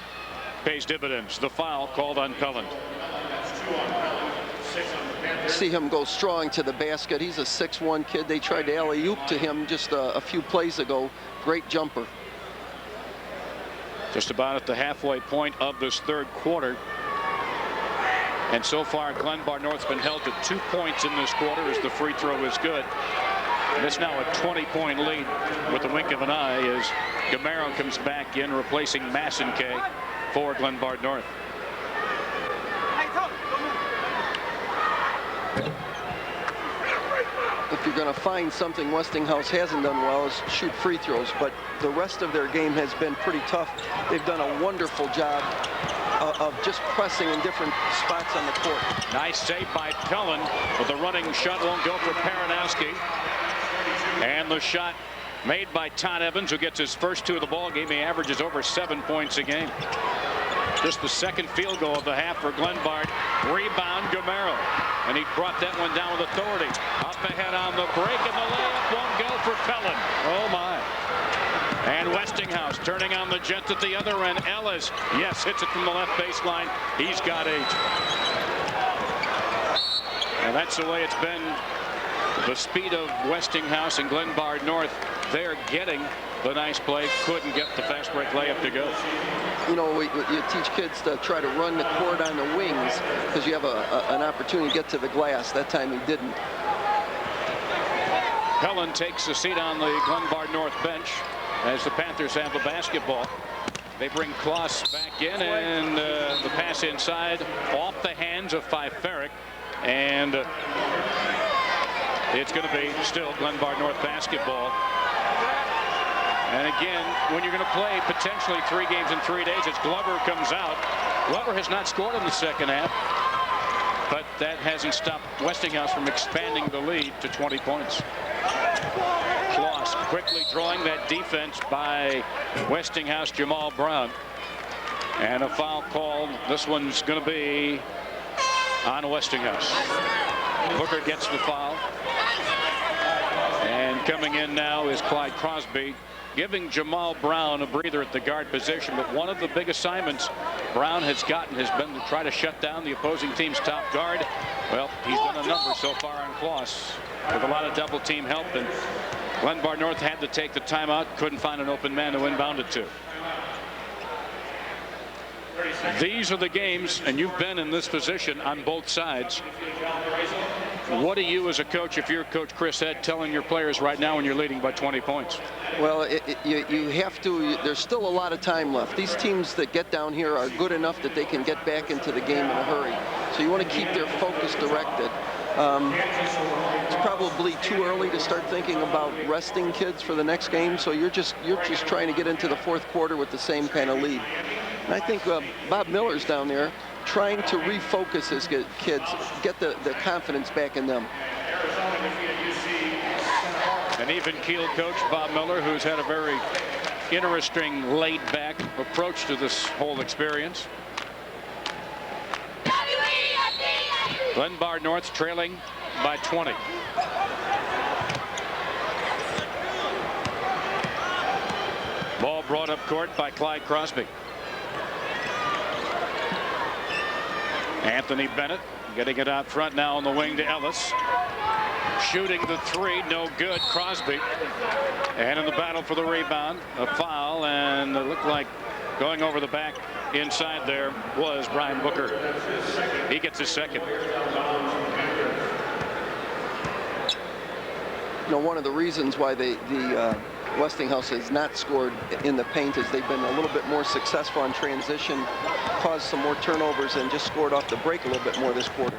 pays dividends. The foul called on Pelland. See him go strong to the basket. He's a 6'1" kid. They tried to alley-oop to him just a few plays ago. Great jumper. Just about at the halfway point of this third quarter. And so far, Glenbard North's been held to 2 points in this quarter as the free throw is good. And it's now a 20-point lead with the wink of an eye as Gamero comes back in, replacing Massenke for Glenbard North. If you're going to find something Westinghouse hasn't done well is shoot free throws, but the rest of their game has been pretty tough. They've done a wonderful job of just pressing in different spots on the court. Nice save by Pellin, but the running shot won't go for Paranowski. And the shot made by Todd Evans, who gets his first 2 of the ball game. He averages over 7 points a game. Just the second field goal of the half for Glenbard. Rebound Gamero, and he brought that one down with authority. Up ahead on the break, and the layup won't go for Pellin. Oh my. And Westinghouse turning on the Jets at the other end. Ellis, yes, hits it from the left baseline. He's got 8. And that's the way it's been. The speed of Westinghouse and Glenbard North, they're getting the nice play, couldn't get the fast break layup to go. You know, you teach kids to try to run the court on the wings because you have an opportunity to get to the glass. That time he didn't. Pellin takes a seat on the Glenbard North bench as the Panthers have the basketball. They bring Kloss back in, and the pass inside off the hands of Pfeifferich, and it's going to be still Glenbard North basketball. And again, when you're going to play potentially 3 games in 3 days, as Glover comes out. Glover has not scored in the second half, but that hasn't stopped Westinghouse from expanding the lead to 20 points. Kloss quickly drawing that defense by Westinghouse, Jamal Brown. And a foul called. This one's going to be on Westinghouse. Hooker gets the foul. And coming in now is Clyde Crosby, giving Jamal Brown a breather at the guard position. But one of the big assignments Brown has gotten has been to try to shut down the opposing team's top guard. Well, he's done a number so far on Kloss with a lot of double team help, and Glenbard North had to take the timeout, couldn't find an open man to inbound it to. These are the games, and you've been in this position on both sides. What are you as a coach, if you're Coach Chris Head, telling your players right now when you're leading by 20 points? Well, you have to. There's still a lot of time left. These teams that get down here are good enough that they can get back into the game in a hurry. So you want to keep their focus directed. It's probably too early to start thinking about resting kids for the next game, so you're just trying to get into the fourth quarter with the same kind of lead. And I think Bob Miller's down there trying to refocus his kids, get the confidence back in them. An even-keeled coach, Bob Miller, who's had a very interesting, laid-back approach to this whole experience. Glenbard North trailing by 20. Ball brought up court by Clyde Crosby. Anthony Bennett getting it out front now on the wing to Ellis. Shooting the three, no good. Crosby. And in the battle for the rebound, a foul, and it looked like going over the back inside there was Brian Booker. He gets his second. You know, one of the reasons why the Westinghouse has not scored in the paint is they've been a little bit more successful on transition, caused some more turnovers, and just scored off the break a little bit more this quarter.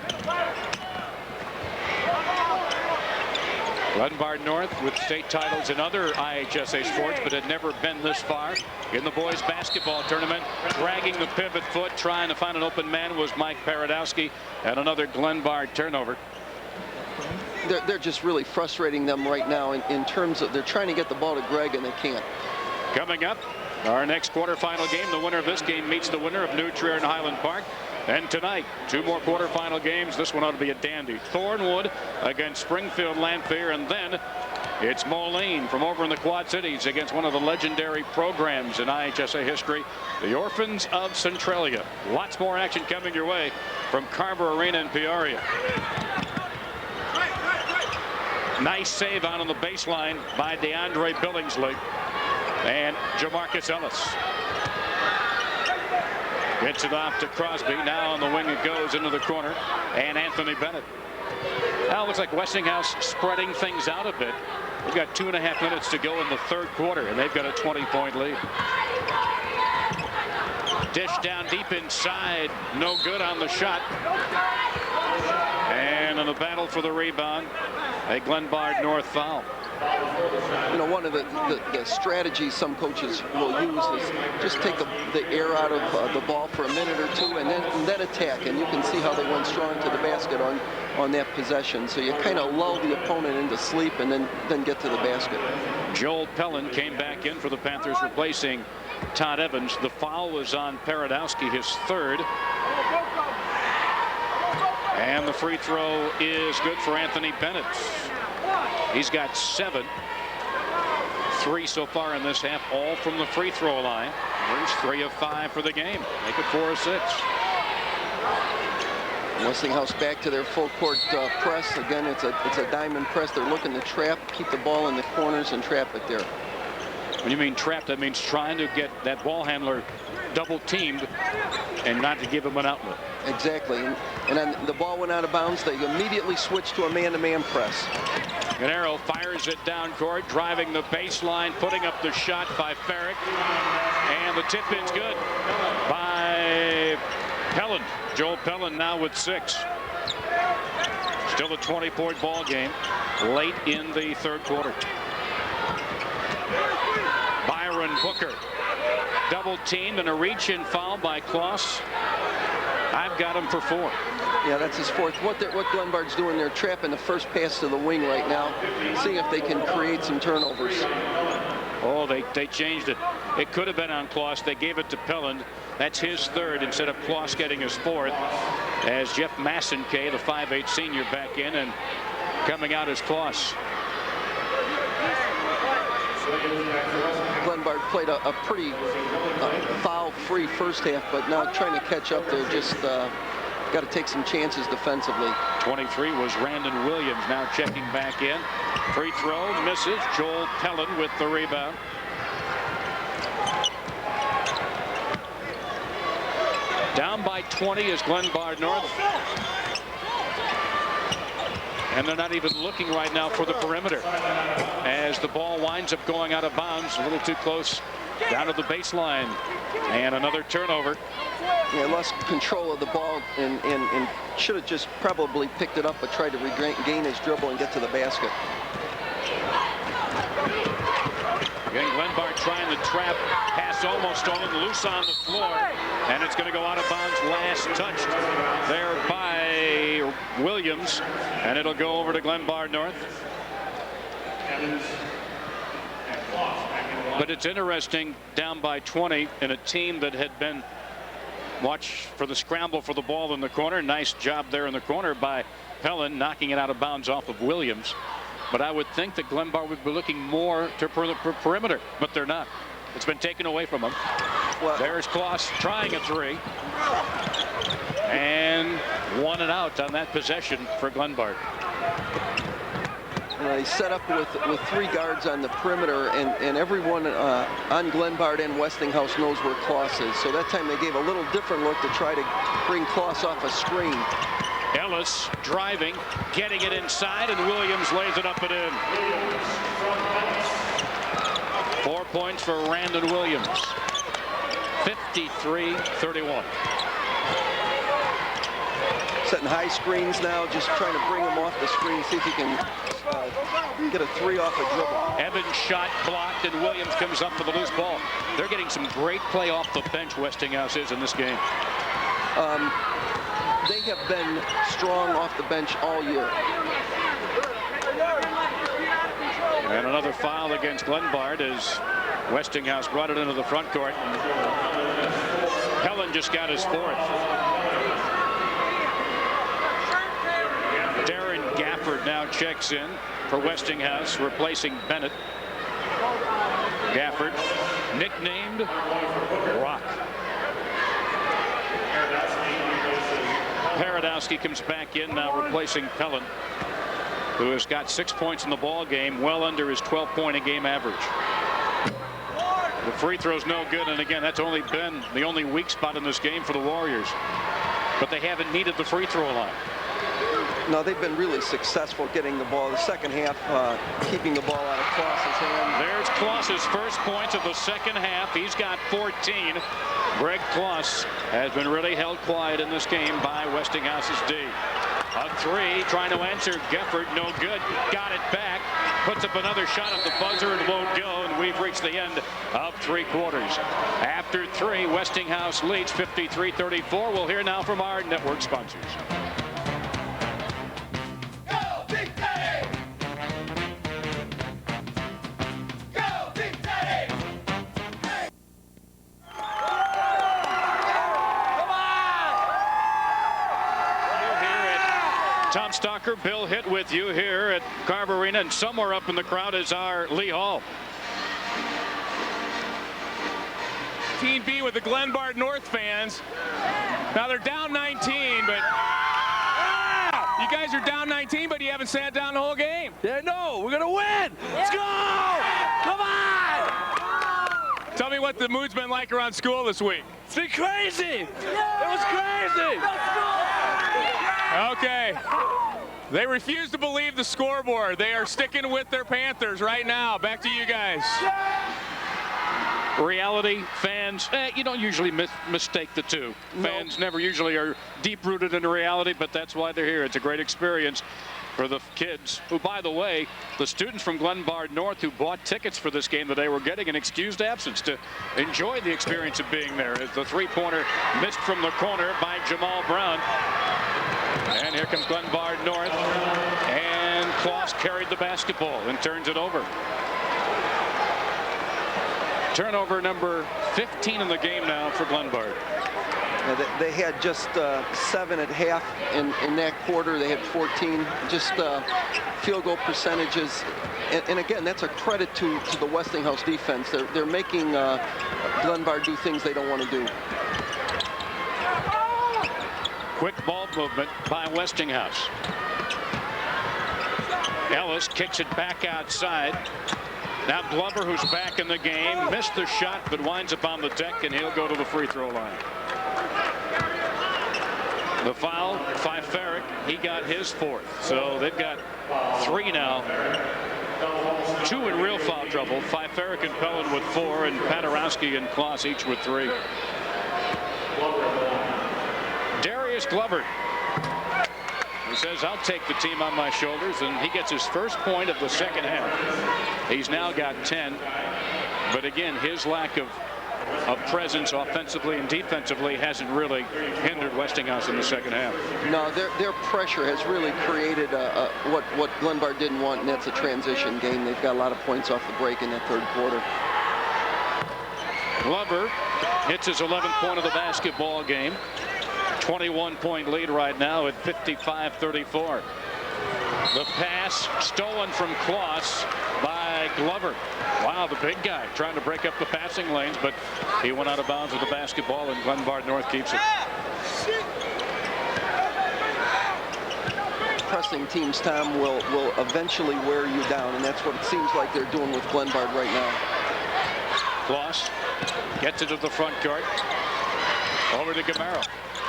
Glenbard North with state titles in other IHSA sports, but had never been this far in the boys basketball tournament. Dragging the pivot foot, trying to find an open man was Mike Paradowski, and another Glenbard turnover. They're just really frustrating them right now in terms of they're trying to get the ball to Greg and they can't. Coming up, our next quarterfinal game. The winner of this game meets the winner of New Trier and Highland Park. And tonight, two more quarterfinal games. This one ought to be a dandy. Thornwood against Springfield Lanphier, and then it's Moline from over in the Quad Cities against one of the legendary programs in IHSA history, the Orphans of Centralia. Lots more action coming your way from Carver Arena in Peoria. Nice save out on the baseline by DeAndre Billingsley and Jamarcus Ellis. Gets it off to Crosby. Now on the wing it goes into the corner. And Anthony Bennett. Now it looks like Westinghouse spreading things out a bit. We've got 2.5 minutes to go in the third quarter, and they've got a 20-point lead. Dish down deep inside. No good on the shot. And in the battle for the rebound, a Glenbard North foul. You know, one of the strategies some coaches will use is just take the air out of the ball for a minute or two and then attack. And you can see how they went strong to the basket on that possession. So you kind of lull the opponent into sleep and then get to the basket. Joel Pellin came back in for the Panthers, replacing Todd Evans. The foul was on Paradowski, his third. And the free throw is good for Anthony Bennett. He's got 7. 3 so far in this half, all from the free throw line. Here's 3 of 5 for the game. Make it 4 of 6. Westinghouse back to their full court press. Again, it's a diamond press. They're looking to trap, keep the ball in the corners and trap it there. When you mean trapped, that means trying to get that ball handler double teamed and not to give him an outlet. Exactly. And then the ball went out of bounds. They immediately switched to a man-to-man press. Gennaro fires it down court, driving the baseline, putting up the shot by Farrick. And the tip-in's good by Pellin. Joel Pellin now with 6. Still a 20-point ball game late in the third quarter. Byron Booker double teamed and a reach-in foul by Kloss. I've got him for 4. Yeah, that's his 4th. What Glenbard's doing, they're trapping the first pass to the wing right now, seeing if they can create some turnovers. Oh, they changed it. It could have been on Kloss. They gave it to Pellin. That's his 3rd instead of Kloss getting his 4th. As Jeff Massenkay, the 5'8" senior, back in, and coming out as Kloss. Glenbard played a pretty foul-free first half, but now trying to catch up. They're just got to take some chances defensively. 23 was Randon Williams, now checking back in. Free throw misses. Joel Pellin with the rebound. Down by 20 is Glenbard North. And they're not even looking right now for the perimeter as the ball winds up going out of bounds a little too close down to the baseline, and another turnover. Yeah, lost control of the ball and should have just probably picked it up, but tried to regain his dribble and get to the basket. Again, Glenbard trying to trap, pass almost stolen, loose on the floor, and it's going to go out of bounds. Last touched there by Williams, and it'll go over to Glenbard North. But it's interesting, down by 20 in a team that had been, watch for the scramble for the ball in the corner. Nice job there in the corner by Pellin, knocking it out of bounds off of Williams. But I would think that Glenbard would be looking more to perimeter, but they're not. It's been taken away from them. Well, there's Kloss trying a three. And won it out on that possession for Glenbard. He set up with 3 guards on the perimeter, and everyone on Glenbard and Westinghouse knows where Kloss is. So that time they gave a little different look to try to bring Kloss off a screen. Ellis driving, getting it inside, and Williams lays it up and in. 4 points for Randon Williams. 53-31. Setting high screens now, just trying to bring him off the screen, see if he can get a 3 off a dribble. Evans' shot blocked, and Williams comes up with a loose ball. They're getting some great play off the bench, Westinghouse is, in this game. They have been strong off the bench all year. And another foul against Glenbard as Westinghouse brought it into the front court. Helen just got his 4th. Darren Gafford now checks in for Westinghouse, replacing Bennett. Gafford, nicknamed Rock. Paradowski comes back in now, replacing Pellin, who has got 6 points in the ball game, well under his 12-point-a-game average. The free throw's no good, and again, that's only been the only weak spot in this game for the Warriors. But they haven't needed the free throw line. No, they've been really successful getting the ball. The second half, keeping the ball out of Kloss's hand. There's Kloss's first points of the second half. He's got 14. Greg Kloss has been really held quiet in this game by Westinghouse's D. A 3, trying to answer. Gafford, no good. Got it back. Puts up another shot at the buzzer and won't go, and we've reached the end of 3 quarters. After 3, Westinghouse leads 53-34. We'll hear now from our network sponsors. Tom Stalker, Bill Hitt with you here at Carver Arena, and somewhere up in the crowd is our Lee Hall. Team B with the Glenbard North fans. Now they're down 19, but you guys are down 19, but you haven't sat down the whole game. Yeah, no, we're gonna win. Let's go! Come on! Tell me what the mood's been like around school this week. It's been crazy. It was crazy. Okay. They refuse to believe the scoreboard. They are sticking with their Panthers right now. Back to you guys. Reality, fans, you don't usually mistake the two. Fans never usually are deep-rooted in reality, but that's why they're here. It's a great experience for the kids, who, by the way, the students from Glenbard North who bought tickets for this game today were getting an excused absence to enjoy the experience of being there. As the 3-pointer missed from the corner by Jamal Brown. And here comes Glenbard North, and Kloss carried the basketball and turns it over. Turnover number 15 in the game now for Glenbard. Yeah, they had just 7 at half in that quarter. They had 14, just field goal percentages. And again, that's a credit to the Westinghouse defense. They're making Glenbard do things they don't want to do. Quick ball movement by Westinghouse. Ellis kicks it back outside. Now Glover, who's back in the game, missed the shot but winds up on the deck, and he'll go to the free throw line. The foul by Farrick. He got his 4th. So they've got 3 now 2 in real foul trouble. Pfeifferik and Pellin with 4, and Paderewski and Kloss each with 3. Darius Glover. He says, I'll take the team on my shoulders, and he gets his first point of the second half. He's now got 10. But again, his lack of presence offensively and defensively hasn't really hindered Westinghouse in the second half. No, their pressure has really created what Glenbard didn't want, and that's a transition game. They've got a lot of points off the break in that third quarter. Glover hits his 11th point of the basketball game. 21-point lead right now at 55-34. The pass stolen from Kloss by Glover. Wow, the big guy trying to break up the passing lanes, but he went out of bounds with the basketball, and Glenbard North keeps it. Pressing teams, Tom, will eventually wear you down, and that's what it seems like they're doing with Glenbard right now. Kloss gets it to the front court. Over to Gamero.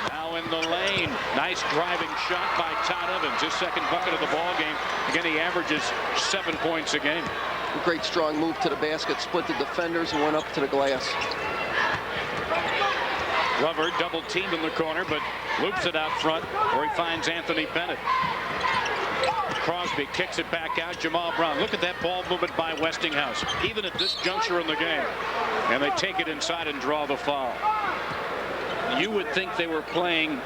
Now in the lane. Nice driving shot by Todd Evans. His second bucket of the ball game. Again, he averages 7 points a game. Great strong move to the basket, split the defenders, and went up to the glass. Glover double teamed in the corner, but loops it out front where he finds Anthony Bennett. Crosby kicks it back out. Jamal Brown. Look at that ball movement by Westinghouse, even at this juncture in the game. And they take it inside and draw the foul. You would think they were playing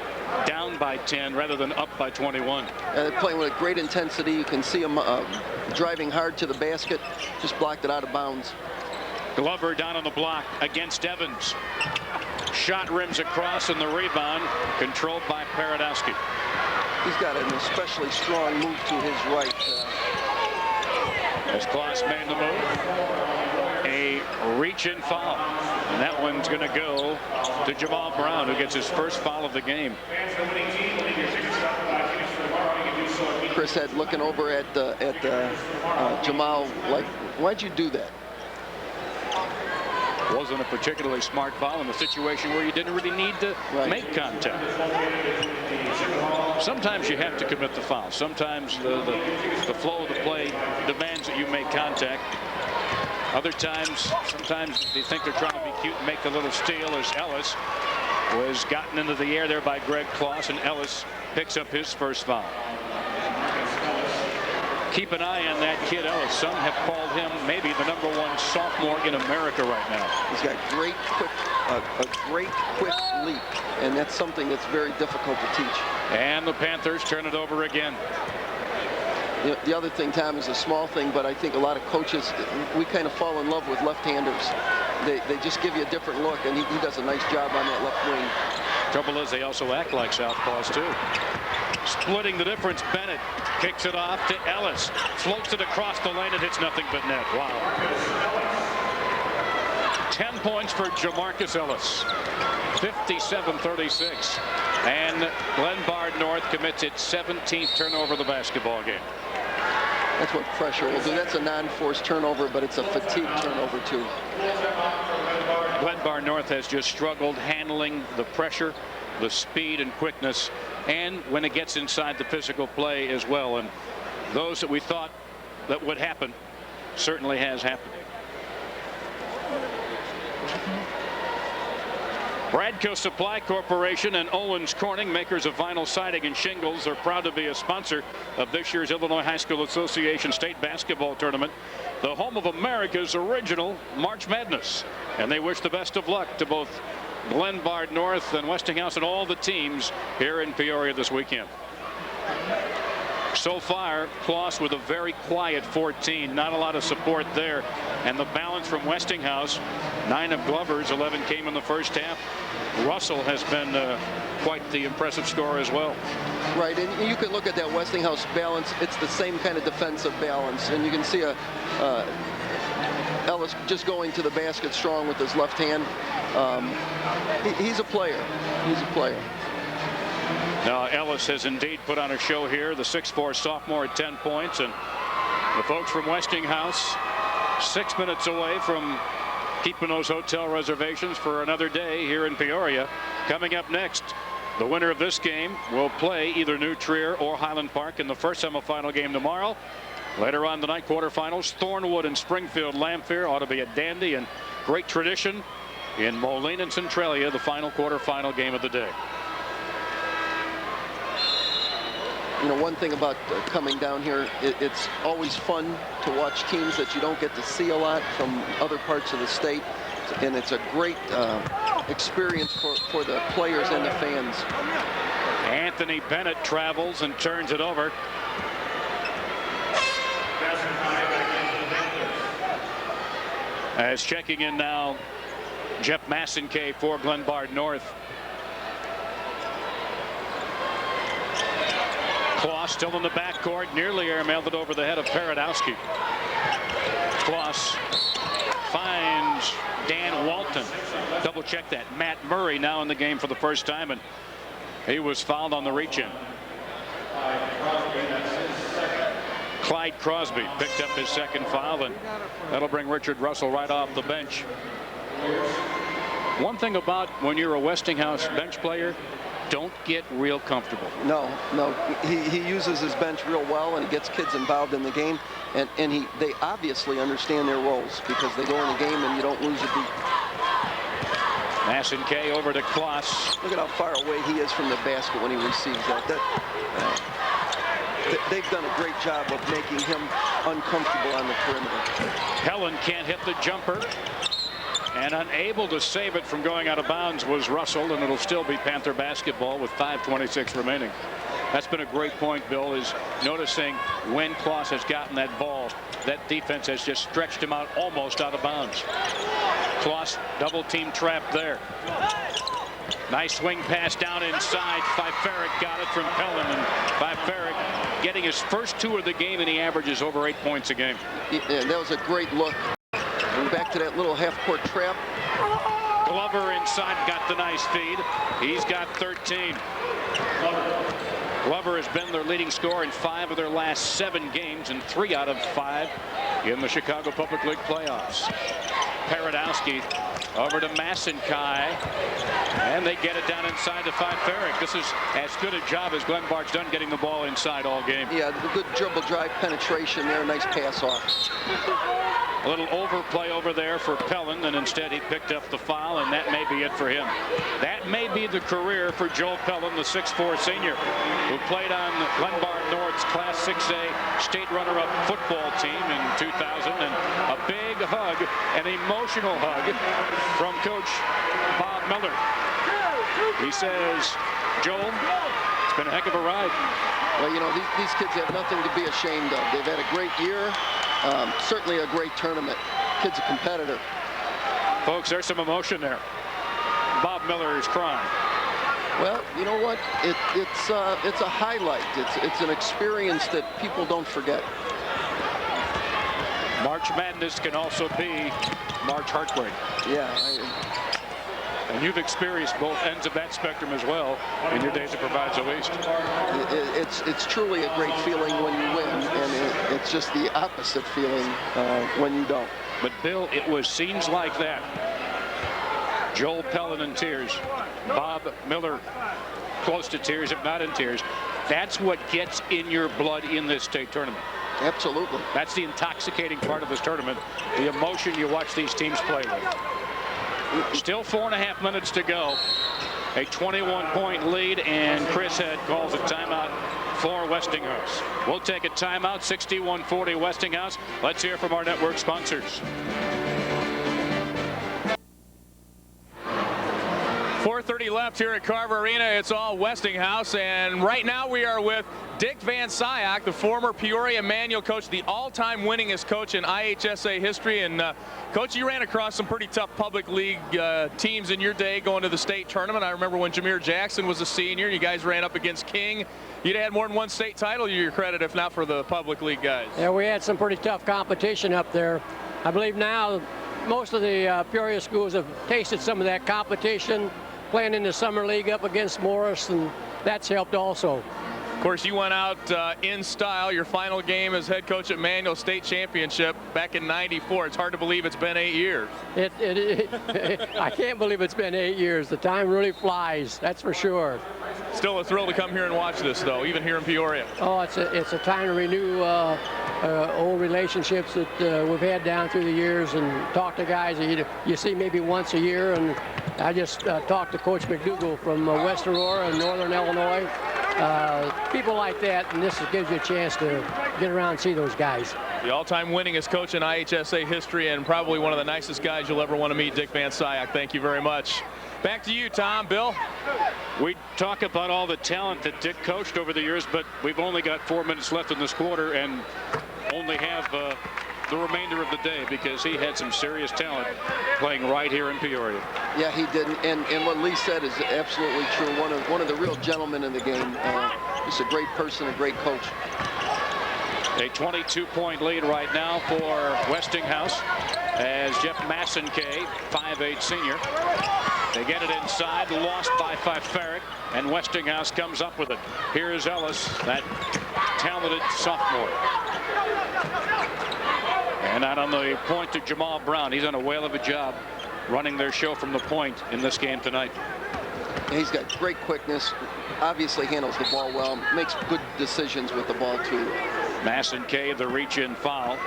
down by 10 rather than up by 21. They're playing with great intensity. You can see them driving hard to the basket. Just blocked it out of bounds. Glover down on the block against Evans. Shot rims across, and the rebound controlled by Paderewski. He's got an especially strong move to his right. As Kloss made the move, a reach-in foul. And that one's going to go to Jamal Brown, who gets his first foul of the game. Chris had looking over at Jamal like, why'd you do that? Wasn't a particularly smart foul in a situation where you didn't really need to make contact. Sometimes you have to commit the foul. Sometimes the flow of the play demands that you make contact. Other times, sometimes they think they're trying to be cute and make the little steal, as Ellis was gotten into the air there by Greg Kloss, and Ellis picks up his first foul. Keep an eye on that kid Ellis. Some have called him maybe the #1 sophomore in America right now. He's got a great quick leap, and that's something that's very difficult to teach. And the Panthers turn it over again. The other thing, Tom, is a small thing, but I think a lot of coaches, we kind of fall in love with left-handers. They just give you a different look, and he does a nice job on that left wing. Trouble is, they also act like southpaws too. Splitting the difference, Bennett kicks it off to Ellis, floats it across the lane, and hits nothing but net. Wow. 10 points for Jamarcus Ellis. 57-36. And Glenbard North commits its 17th turnover of the basketball game. That's what pressure will do. That's a non-forced turnover, but it's a fatigue turnover too. Glenbard North has just struggled handling the pressure, the speed and quickness, and when it gets inside the physical play as well. And those that we thought that would happen certainly has happened. Bradco Supply Corporation and Owens Corning, makers of vinyl siding and shingles, are proud to be a sponsor of this year's Illinois High School Association State Basketball Tournament, the home of America's original March Madness. And they wish the best of luck to both Glenbard North and Westinghouse and all the teams here in Peoria this weekend. So far, Kloss with a very quiet 14. Not a lot of support there. And the balance from Westinghouse, 9 of Glover's 11 came in the first half. Russell has been quite the impressive scorer as well. Right, and you can look at that Westinghouse balance. It's the same kind of defensive balance. And you can see Ellis just going to the basket strong with his left hand. He's a player. He's a player. Now Ellis has indeed put on a show here. The 6'4" sophomore at 10 points, and the folks from Westinghouse 6 minutes away from keeping those hotel reservations for another day here in Peoria. Coming up next, the winner of this game will play either New Trier or Highland Park in the first semifinal game tomorrow. Later on tonight, quarterfinals, Thornwood and Springfield. Lamphere ought to be a dandy and great tradition in Moline and Centralia, the final quarterfinal game of the day. You know, one thing about coming down here, it's always fun to watch teams that you don't get to see a lot from other parts of the state. And it's a great experience for the players and the fans. Anthony Bennett travels and turns it over. As checking in now, Jeff Massenkay for Glenbard North. Kloss still in the backcourt, nearly airmailed it over the head of Paradowski. Kloss finds Dan Walton. Double check that. Matt Murray now in the game for the first time, and he was fouled on the reach-in. Clyde Crosby picked up his second foul, and that'll bring Richard Russell right off the bench. One thing about when you're a Westinghouse bench player, don't get real comfortable. No, he uses his bench real well, and he gets kids involved in the game, and they obviously understand their roles because they go in a game and you don't lose a beat. Massenkay over to Kloss. Look at how far away he is from the basket when he receives that. They've done a great job of making him uncomfortable on the perimeter. Helen can't hit the jumper, and unable to save it from going out of bounds was Russell, and it'll still be Panther basketball with 5:26 remaining. That's been a great point, Bill, is noticing when Kloss has gotten that ball, that defense has just stretched him out almost out of bounds. Kloss double team trap there. Nice swing pass down inside. Fiferik got it from Pellin, and Fiferik getting his first 2 of the game, and he averages over 8 points a game. Yeah, that was a great look. And back to that little half-court trap. Glover inside got the nice feed. He's got 13. Glover has been their leading scorer in 5 of their last 7 games and 3 out of 5 in the Chicago Public League playoffs. Paradowski over to Massenkay, and they get it down inside to Fiferik. This is as good a job as Glenbard's done getting the ball inside all game. Yeah, good dribble drive penetration there. Nice pass off. A little overplay over there for Pellin, and instead he picked up the foul, and that may be it for him. That may be the career for Joel Pellin, the 6'4" senior, who played on Glenbard North's Class 6A state runner-up football team in 2000, and a big hug, an emotional hug from Coach Bob Miller. He says, Joel, it's been a heck of a ride. Well, you know, these kids have nothing to be ashamed of. They've had a great year. Certainly a great tournament. Kid's a competitor. Folks, there's some emotion there. Bob Miller is crying. Well, you know what? It's a highlight. It's an experience that people don't forget. March Madness can also be March heartbreak. Yeah. And you've experienced both ends of that spectrum as well in your days at Proviso East. It's truly a great feeling when you win, and it's just the opposite feeling when you don't. But Bill, it was scenes like that. Joel Pellin in tears, Bob Miller close to tears, if not in tears. That's what gets in your blood in this state tournament. Absolutely. That's the intoxicating part of this tournament, the emotion you watch these teams play with. Still 4.5 minutes to go. A 21-point lead, and Chris Head calls a timeout for Westinghouse. We'll take a timeout, 61-40 Westinghouse. Let's hear from our network sponsors. 4:30 left here at Carver Arena. It's all Westinghouse, and right now we are with Dick Van Sciak, the former Peoria Manual coach, the all-time winningest coach in IHSA history. And Coach, you ran across some pretty tough public league teams in your day going to the state tournament. I remember when Jameer Jackson was a senior, you guys ran up against King. You'd had more than one state title to your credit, if not for the public league guys. Yeah, we had some pretty tough competition up there. I believe now most of the Peoria schools have tasted some of that competition, playing in the summer league up against Morris, and that's helped also. Of course, you went out in style. Your final game as head coach at Manual State Championship back in '94. It's hard to believe it's been 8 years. I can't believe it's been 8 years. The time really flies, that's for sure. Still a thrill to come here and watch this, though, even here in Peoria. Oh, it's a time to renew old relationships that we've had down through the years, and talk to guys that you see maybe once a year. And I just talked to Coach McDougall from West Aurora and Northern Illinois. People like that, and this gives you a chance to get around and see those guys. The all-time winningest coach in IHSA history, and probably one of the nicest guys you'll ever want to meet, Dick Van Sciac. Thank you very much. Back to you, Tom. Bill? We talk about all the talent that Dick coached over the years, but we've only got 4 minutes left in this quarter and only have the remainder of the day, because he had some serious talent playing right here in Peoria. Yeah, he did, and what Lee said is absolutely true. One of the real gentlemen in the game. Just a great person, a great coach. A 22-point lead right now for Westinghouse as Jeff Massenkay, 5'8" senior. They get it inside, lost by Farrick, and Westinghouse comes up with it. Here's Ellis, that talented sophomore. And out on the point to Jamal Brown. He's done a whale of a job running their show from the point in this game tonight. He's got great quickness, obviously handles the ball well, makes good decisions with the ball too. Massenkay, the reach-in foul.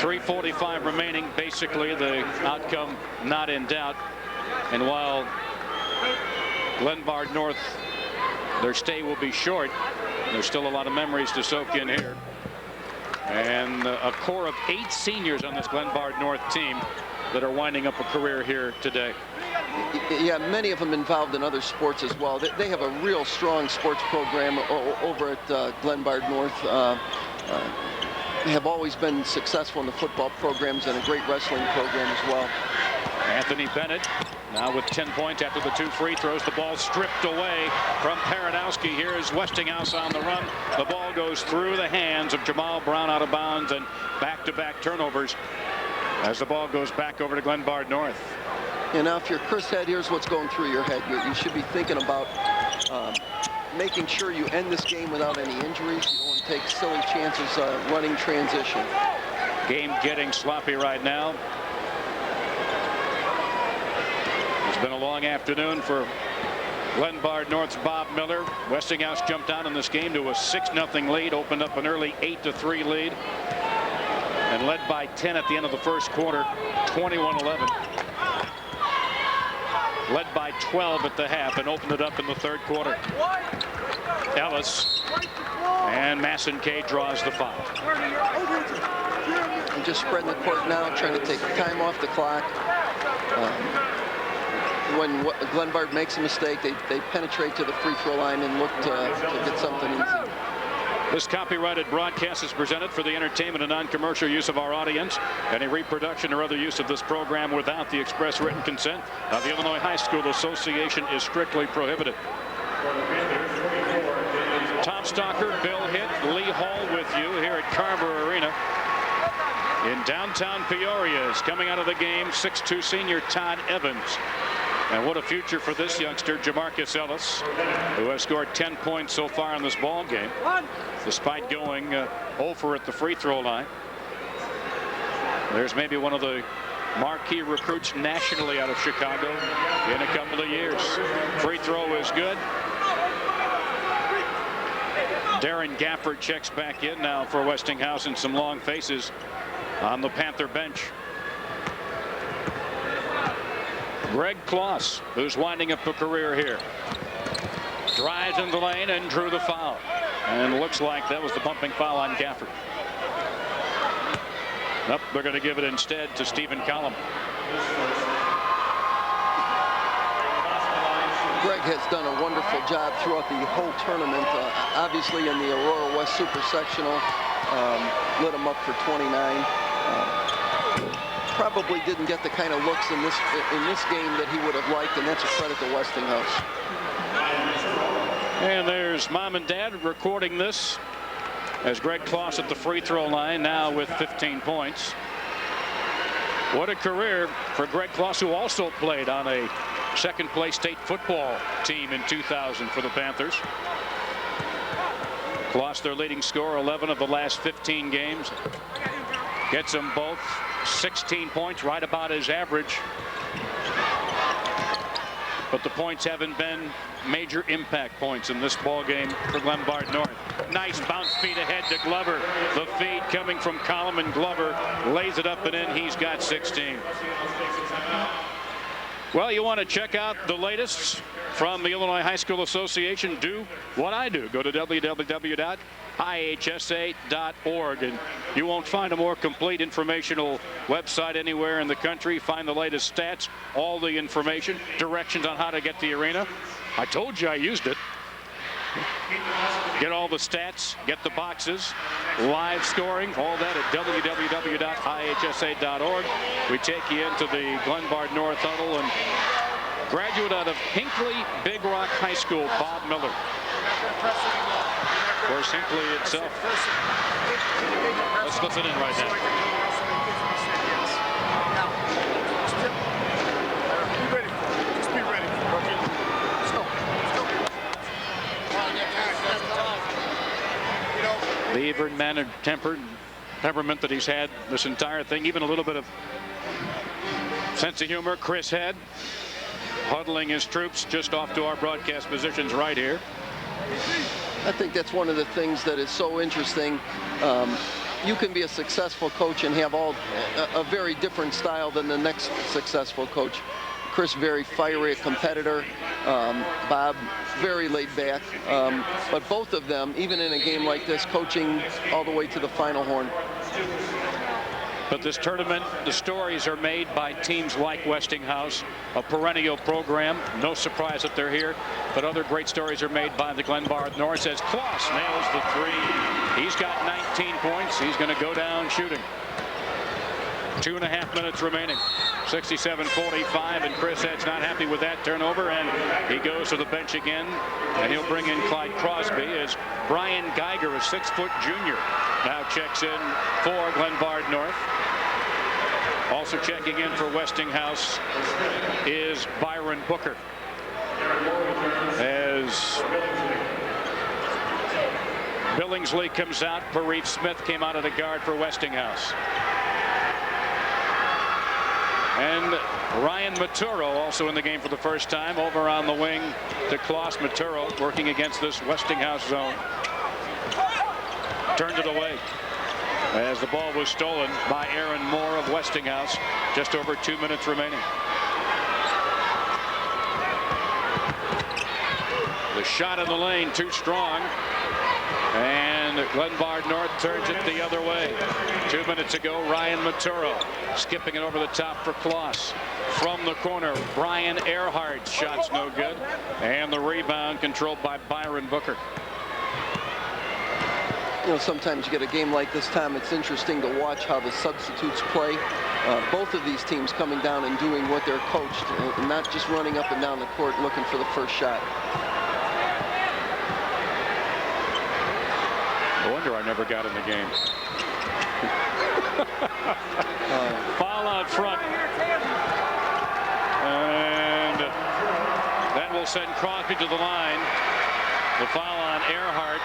3:45 remaining, basically the outcome not in doubt. And while Glenbard North, their stay will be short, there's still a lot of memories to soak in here. And a core of 8 seniors on this Glenbard North team that are winding up a career here today. Yeah, many of them involved in other sports as well. They have a real strong sports program over at Glenbard North. They have always been successful in the football programs and a great wrestling program as well. Anthony Bennett now with 10 points after the 2 free throws. The ball stripped away from Paradowski. Here's Westinghouse on the run. The ball goes through the hands of Jamal Brown out of bounds, and back-to-back turnovers as the ball goes back over to Glenbard North. And now if you're Chris Head, here's what's going through your head. You should be thinking about making sure you end this game without any injuries. You don't want to take silly chances running transition. Game getting sloppy right now. It's been a long afternoon for Glenbard North's Bob Miller. Westinghouse jumped out in this game to a 6-0 lead, opened up an early 8-3 lead, and led by 10 at the end of the first quarter, 21-11. Led by 12 at the half and opened it up in the third quarter. Ellis and Massenkay draws the foul. I'm just spreading the court now, trying to take time off the clock. When Glenbard makes a mistake, they penetrate to the free throw line and look to get something easy. This copyrighted broadcast is presented for the entertainment and non-commercial use of our audience. Any reproduction or other use of this program without the express written consent of the Illinois High School Association is strictly prohibited. Tom Stalker, Bill Hitt, Lee Hall with you here at Carver Arena in downtown Peoria. Is coming out of the game 6'2" senior Todd Evans. And what a future for this youngster, Jamarcus Ellis, who has scored 10 points so far in this ball game, despite going 0 at the free throw line. There's maybe one of the marquee recruits nationally out of Chicago in a couple of years. Free throw is good. Darren Gafford checks back in now for Westinghouse, and some long faces on the Panther bench. Greg Kloss, who's winding up a career here, drives in the lane and drew the foul. And looks like that was the bumping foul on Gafford. Nope, they're going to give it instead to Stephen Collum. Greg has done a wonderful job throughout the whole tournament. Obviously in the Aurora West Super Sectional, lit him up for 29. Probably didn't get the kind of looks in this game that he would have liked, and that's a credit to Westinghouse. And there's Mom and Dad recording this as Greg Kloss at the free throw line now with 15 points. What a career for Greg Kloss, who also played on a second-place state football team in 2000 for the Panthers. Kloss, their leading scorer, 11 of the last 15 games. Gets them both 16 points, right about his average. but the points haven't been major impact points in this ball game for Glenbard North. Nice bounce feed ahead to Glover. The feed coming from Coleman. Glover lays it up and in. He's got 16. Well, you want to check out the latest from the Illinois High School Association? Do what I do. Go to www.ihsa.org, and you won't find a more complete informational website anywhere in the country. Find the latest stats, all the information, directions on how to get to the arena. I told you I used it. Get all the stats, get the boxes, live scoring, all that at www.ihsa.org. We take you into the Glenbard North huddle, and graduate out of Hinckley Big Rock High School, Bob Miller. Of course, Hinckley itself. Let's listen in right now. The even-mannered temperament that he's had this entire thing, even a little bit of sense of humor Chris had, huddling his troops just off to our broadcast positions right here. I think that's one of the things that is so interesting. You can be a successful coach and have a very different style than the next successful coach. Chris, very fiery competitor. Bob, very laid back. But both of them, even in a game like this, coaching all the way to the final horn. But this tournament, the stories are made by teams like Westinghouse, a perennial program. No surprise that they're here. But other great stories are made by the Glenbard North, as Kloss nails the three. He's got 19 points. He's going to go down shooting. 2.5 minutes remaining. 67-45, and Chris Head's not happy with that turnover, and he goes to the bench again, and he'll bring in Clyde Crosby as Brian Geiger, a 6-foot junior, now checks in for Glenbard North. Also checking in for Westinghouse is Byron Booker, as Billingsley comes out. Parif Smith came out of the guard for Westinghouse. And Ryan Maturo also in the game for the first time, over on the wing to Kloss. Maturo working against this Westinghouse zone. Turned it away as the ball was stolen by Aaron Moore of Westinghouse. Just over 2 minutes remaining. The shot in the lane too strong, and Glenbard North turns it the other way. 2 minutes ago, Ryan Maturo skipping it over the top for Kloss. From the corner, Brian Earhart's shot's no good, and the rebound controlled by Byron Booker. You know, sometimes you get a game like this, Tom, it's interesting to watch how the substitutes play. Both of these teams coming down and doing what they're coached, and not just running up and down the court looking for the first shot. No wonder I never got in the game. Foul out front. And that will send Crosby to the line. The foul on Earhart.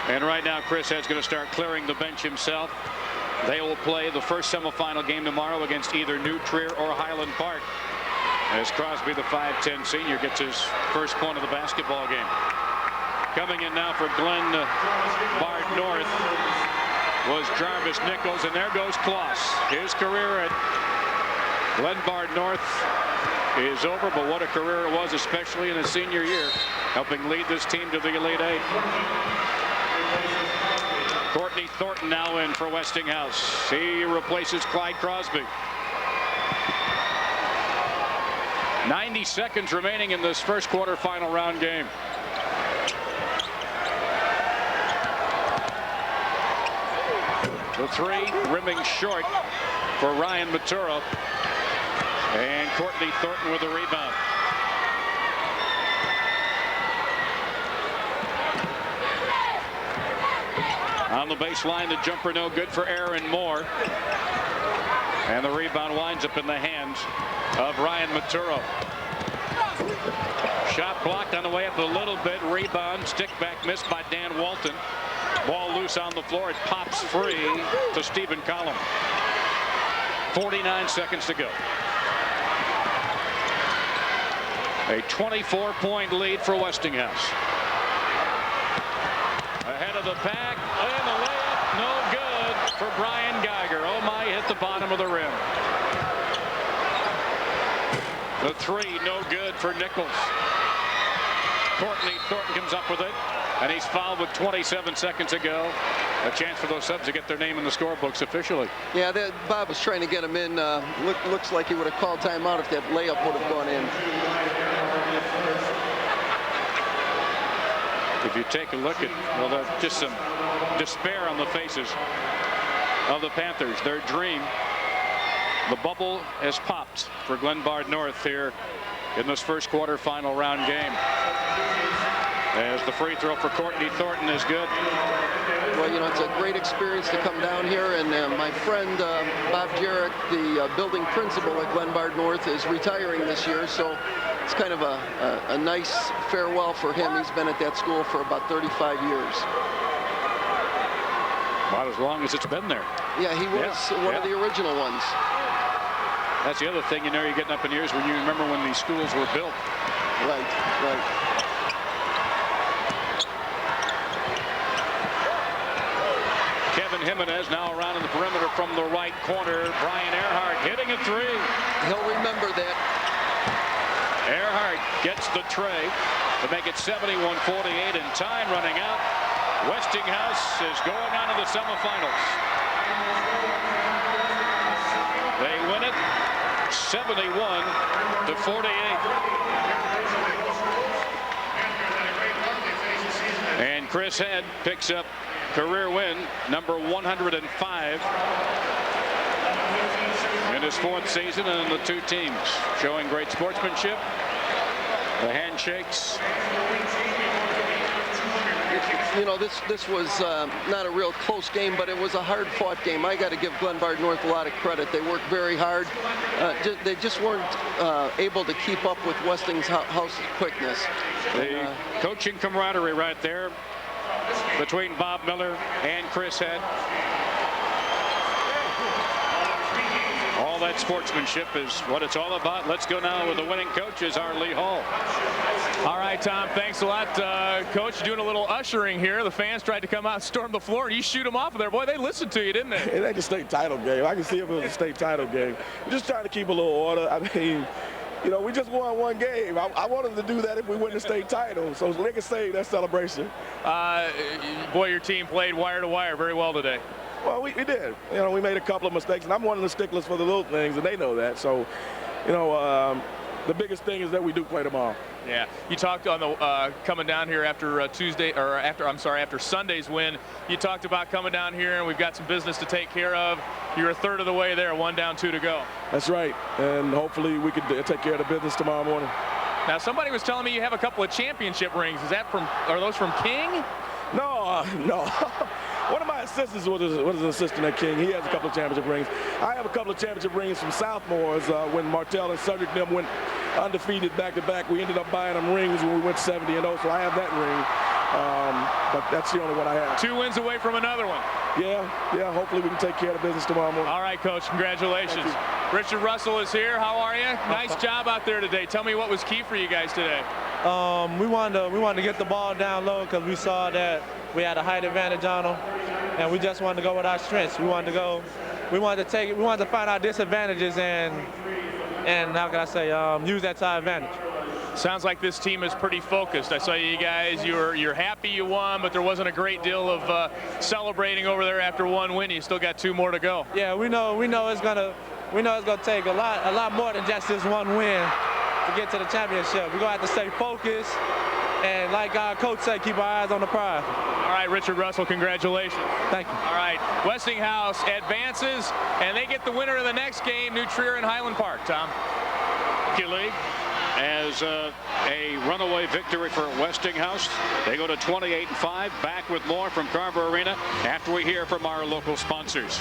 And right now, Chris Head's going to start clearing the bench himself. They will play the first semifinal game tomorrow against either New Trier or Highland Park, as Crosby, the 5'10" senior, gets his first point of the basketball game. Coming in now for Glenbard North was Jarvis Nichols, and there goes Kloss. His career at Glenbard North is over, but what a career it was, especially in his senior year, helping lead this team to the Elite Eight. Courtney Thornton now in for Westinghouse. He replaces Clyde Crosby. 90 seconds remaining in this first quarterfinal round game. The three rimming short for Ryan Maturo, and Courtney Thornton with the rebound. On the baseline, the jumper no good for Aaron Moore. And the rebound winds up in the hands of Ryan Maturo. Shot blocked on the way up a little bit. Rebound, stick back missed by Dan Walton. Ball loose on the floor. It pops free to Stephen Collum. 49 seconds to go. A 24-point lead for Westinghouse. Ahead of the pack, and the layup, no good for Brian Geiger. Oh my, hit the bottom of the rim. The three, no good for Nichols. Courtney Thornton comes up with it, and he's fouled with 27 seconds to go. A chance for those subs to get their name in the scorebooks officially. Yeah, Bob was trying to get him in. Looks like he would have called timeout if that layup would have gone in. If you take a look at, well, just some despair on the faces of the Panthers. Their dream, the bubble has popped for Glenbard North here in this first quarter final round game. As the free throw for Courtney Thornton is good. Well, you know, it's a great experience to come down here, and my friend Bob Jarrett, the building principal at Glenbard North, is retiring this year, so it's kind of a nice farewell for him. He's been at that school for about 35 years. About as long as it's been there. Yeah, he was one of the original ones. That's the other thing, you know, you're getting up in years when you remember when these schools were built. Right, right. Kevin Jimenez now around in the perimeter from the right corner. Brian Earhart hitting a three. He'll remember that. Earhart gets the tray to make it 71-48, and time running out. Westinghouse is going on to the semifinals. They win it 71-48. And Chris Head picks up career win number 105 in his fourth season, and the two teams showing great sportsmanship. The handshakes. You know, this was not a real close game, but it was a hard-fought game. I got to give Glenbard North a lot of credit. They worked very hard. They just weren't able to keep up with Westinghouse's quickness. The coaching camaraderie right there between Bob Miller and Chris Head. All that sportsmanship is what it's all about. Let's go now with the winning coaches, our Lee Hall. All right, Tom, thanks a lot. Coach, doing a little ushering here. The fans tried to come out and storm the floor, and you shoot them off of there. Boy, they listened to you, didn't they? It ain't a state title game. I can see if it was a state title game. We're just trying to keep a little order. I mean, you know, we just won one game. I wanted to do that if we win the state title. So they can save that celebration. Boy, your team played wire to wire very well today. Well, we did. You know, we made a couple of mistakes, and I'm one of the sticklers for the little things, and they know that. So, you know, the biggest thing is that we do play tomorrow. Yeah, you talked on the coming down here after after Sunday's win. You talked about coming down here, and we've got some business to take care of. You're a third of the way there, 1 down, 2 to go. That's right, and hopefully we can take care of the business tomorrow morning. Now, somebody was telling me you have a couple of championship rings. Are those from King? No, no. One of my assistants was an assistant at King. He has a couple of championship rings. I have a couple of championship rings from Southmore's when Martell and Cedric them went undefeated back-to-back. We ended up buying them rings when we went 70-0, so I have that ring. But that's the only one I have. 2 wins away from another one. Yeah, hopefully we can take care of the business tomorrow morning. All right, Coach, congratulations. Richard Russell is here. How are you? Nice job out there today. Tell me what was key for you guys today. We wanted to get the ball down low because we saw that we had a height advantage on them, and we just wanted to go with our strengths. We wanted to find our disadvantages and how can I say, use that to our advantage. Sounds like this team is pretty focused. I saw you guys, you're happy you won, but there wasn't a great deal of celebrating over there after one win. You still got 2 more to go. Yeah, we know it's gonna take a lot more than just this one win to get to the championship. We're gonna have to stay focused, and like our coach said, keep our eyes on the prize. All right, Richard Russell, congratulations. Thank you. All right, Westinghouse advances, and they get the winner of the next game, New Trier and Highland Park. Tom. Thank you, Lee. As a runaway victory for Westinghouse. They go to 28-5. Back with more from Carver Arena after we hear from our local sponsors.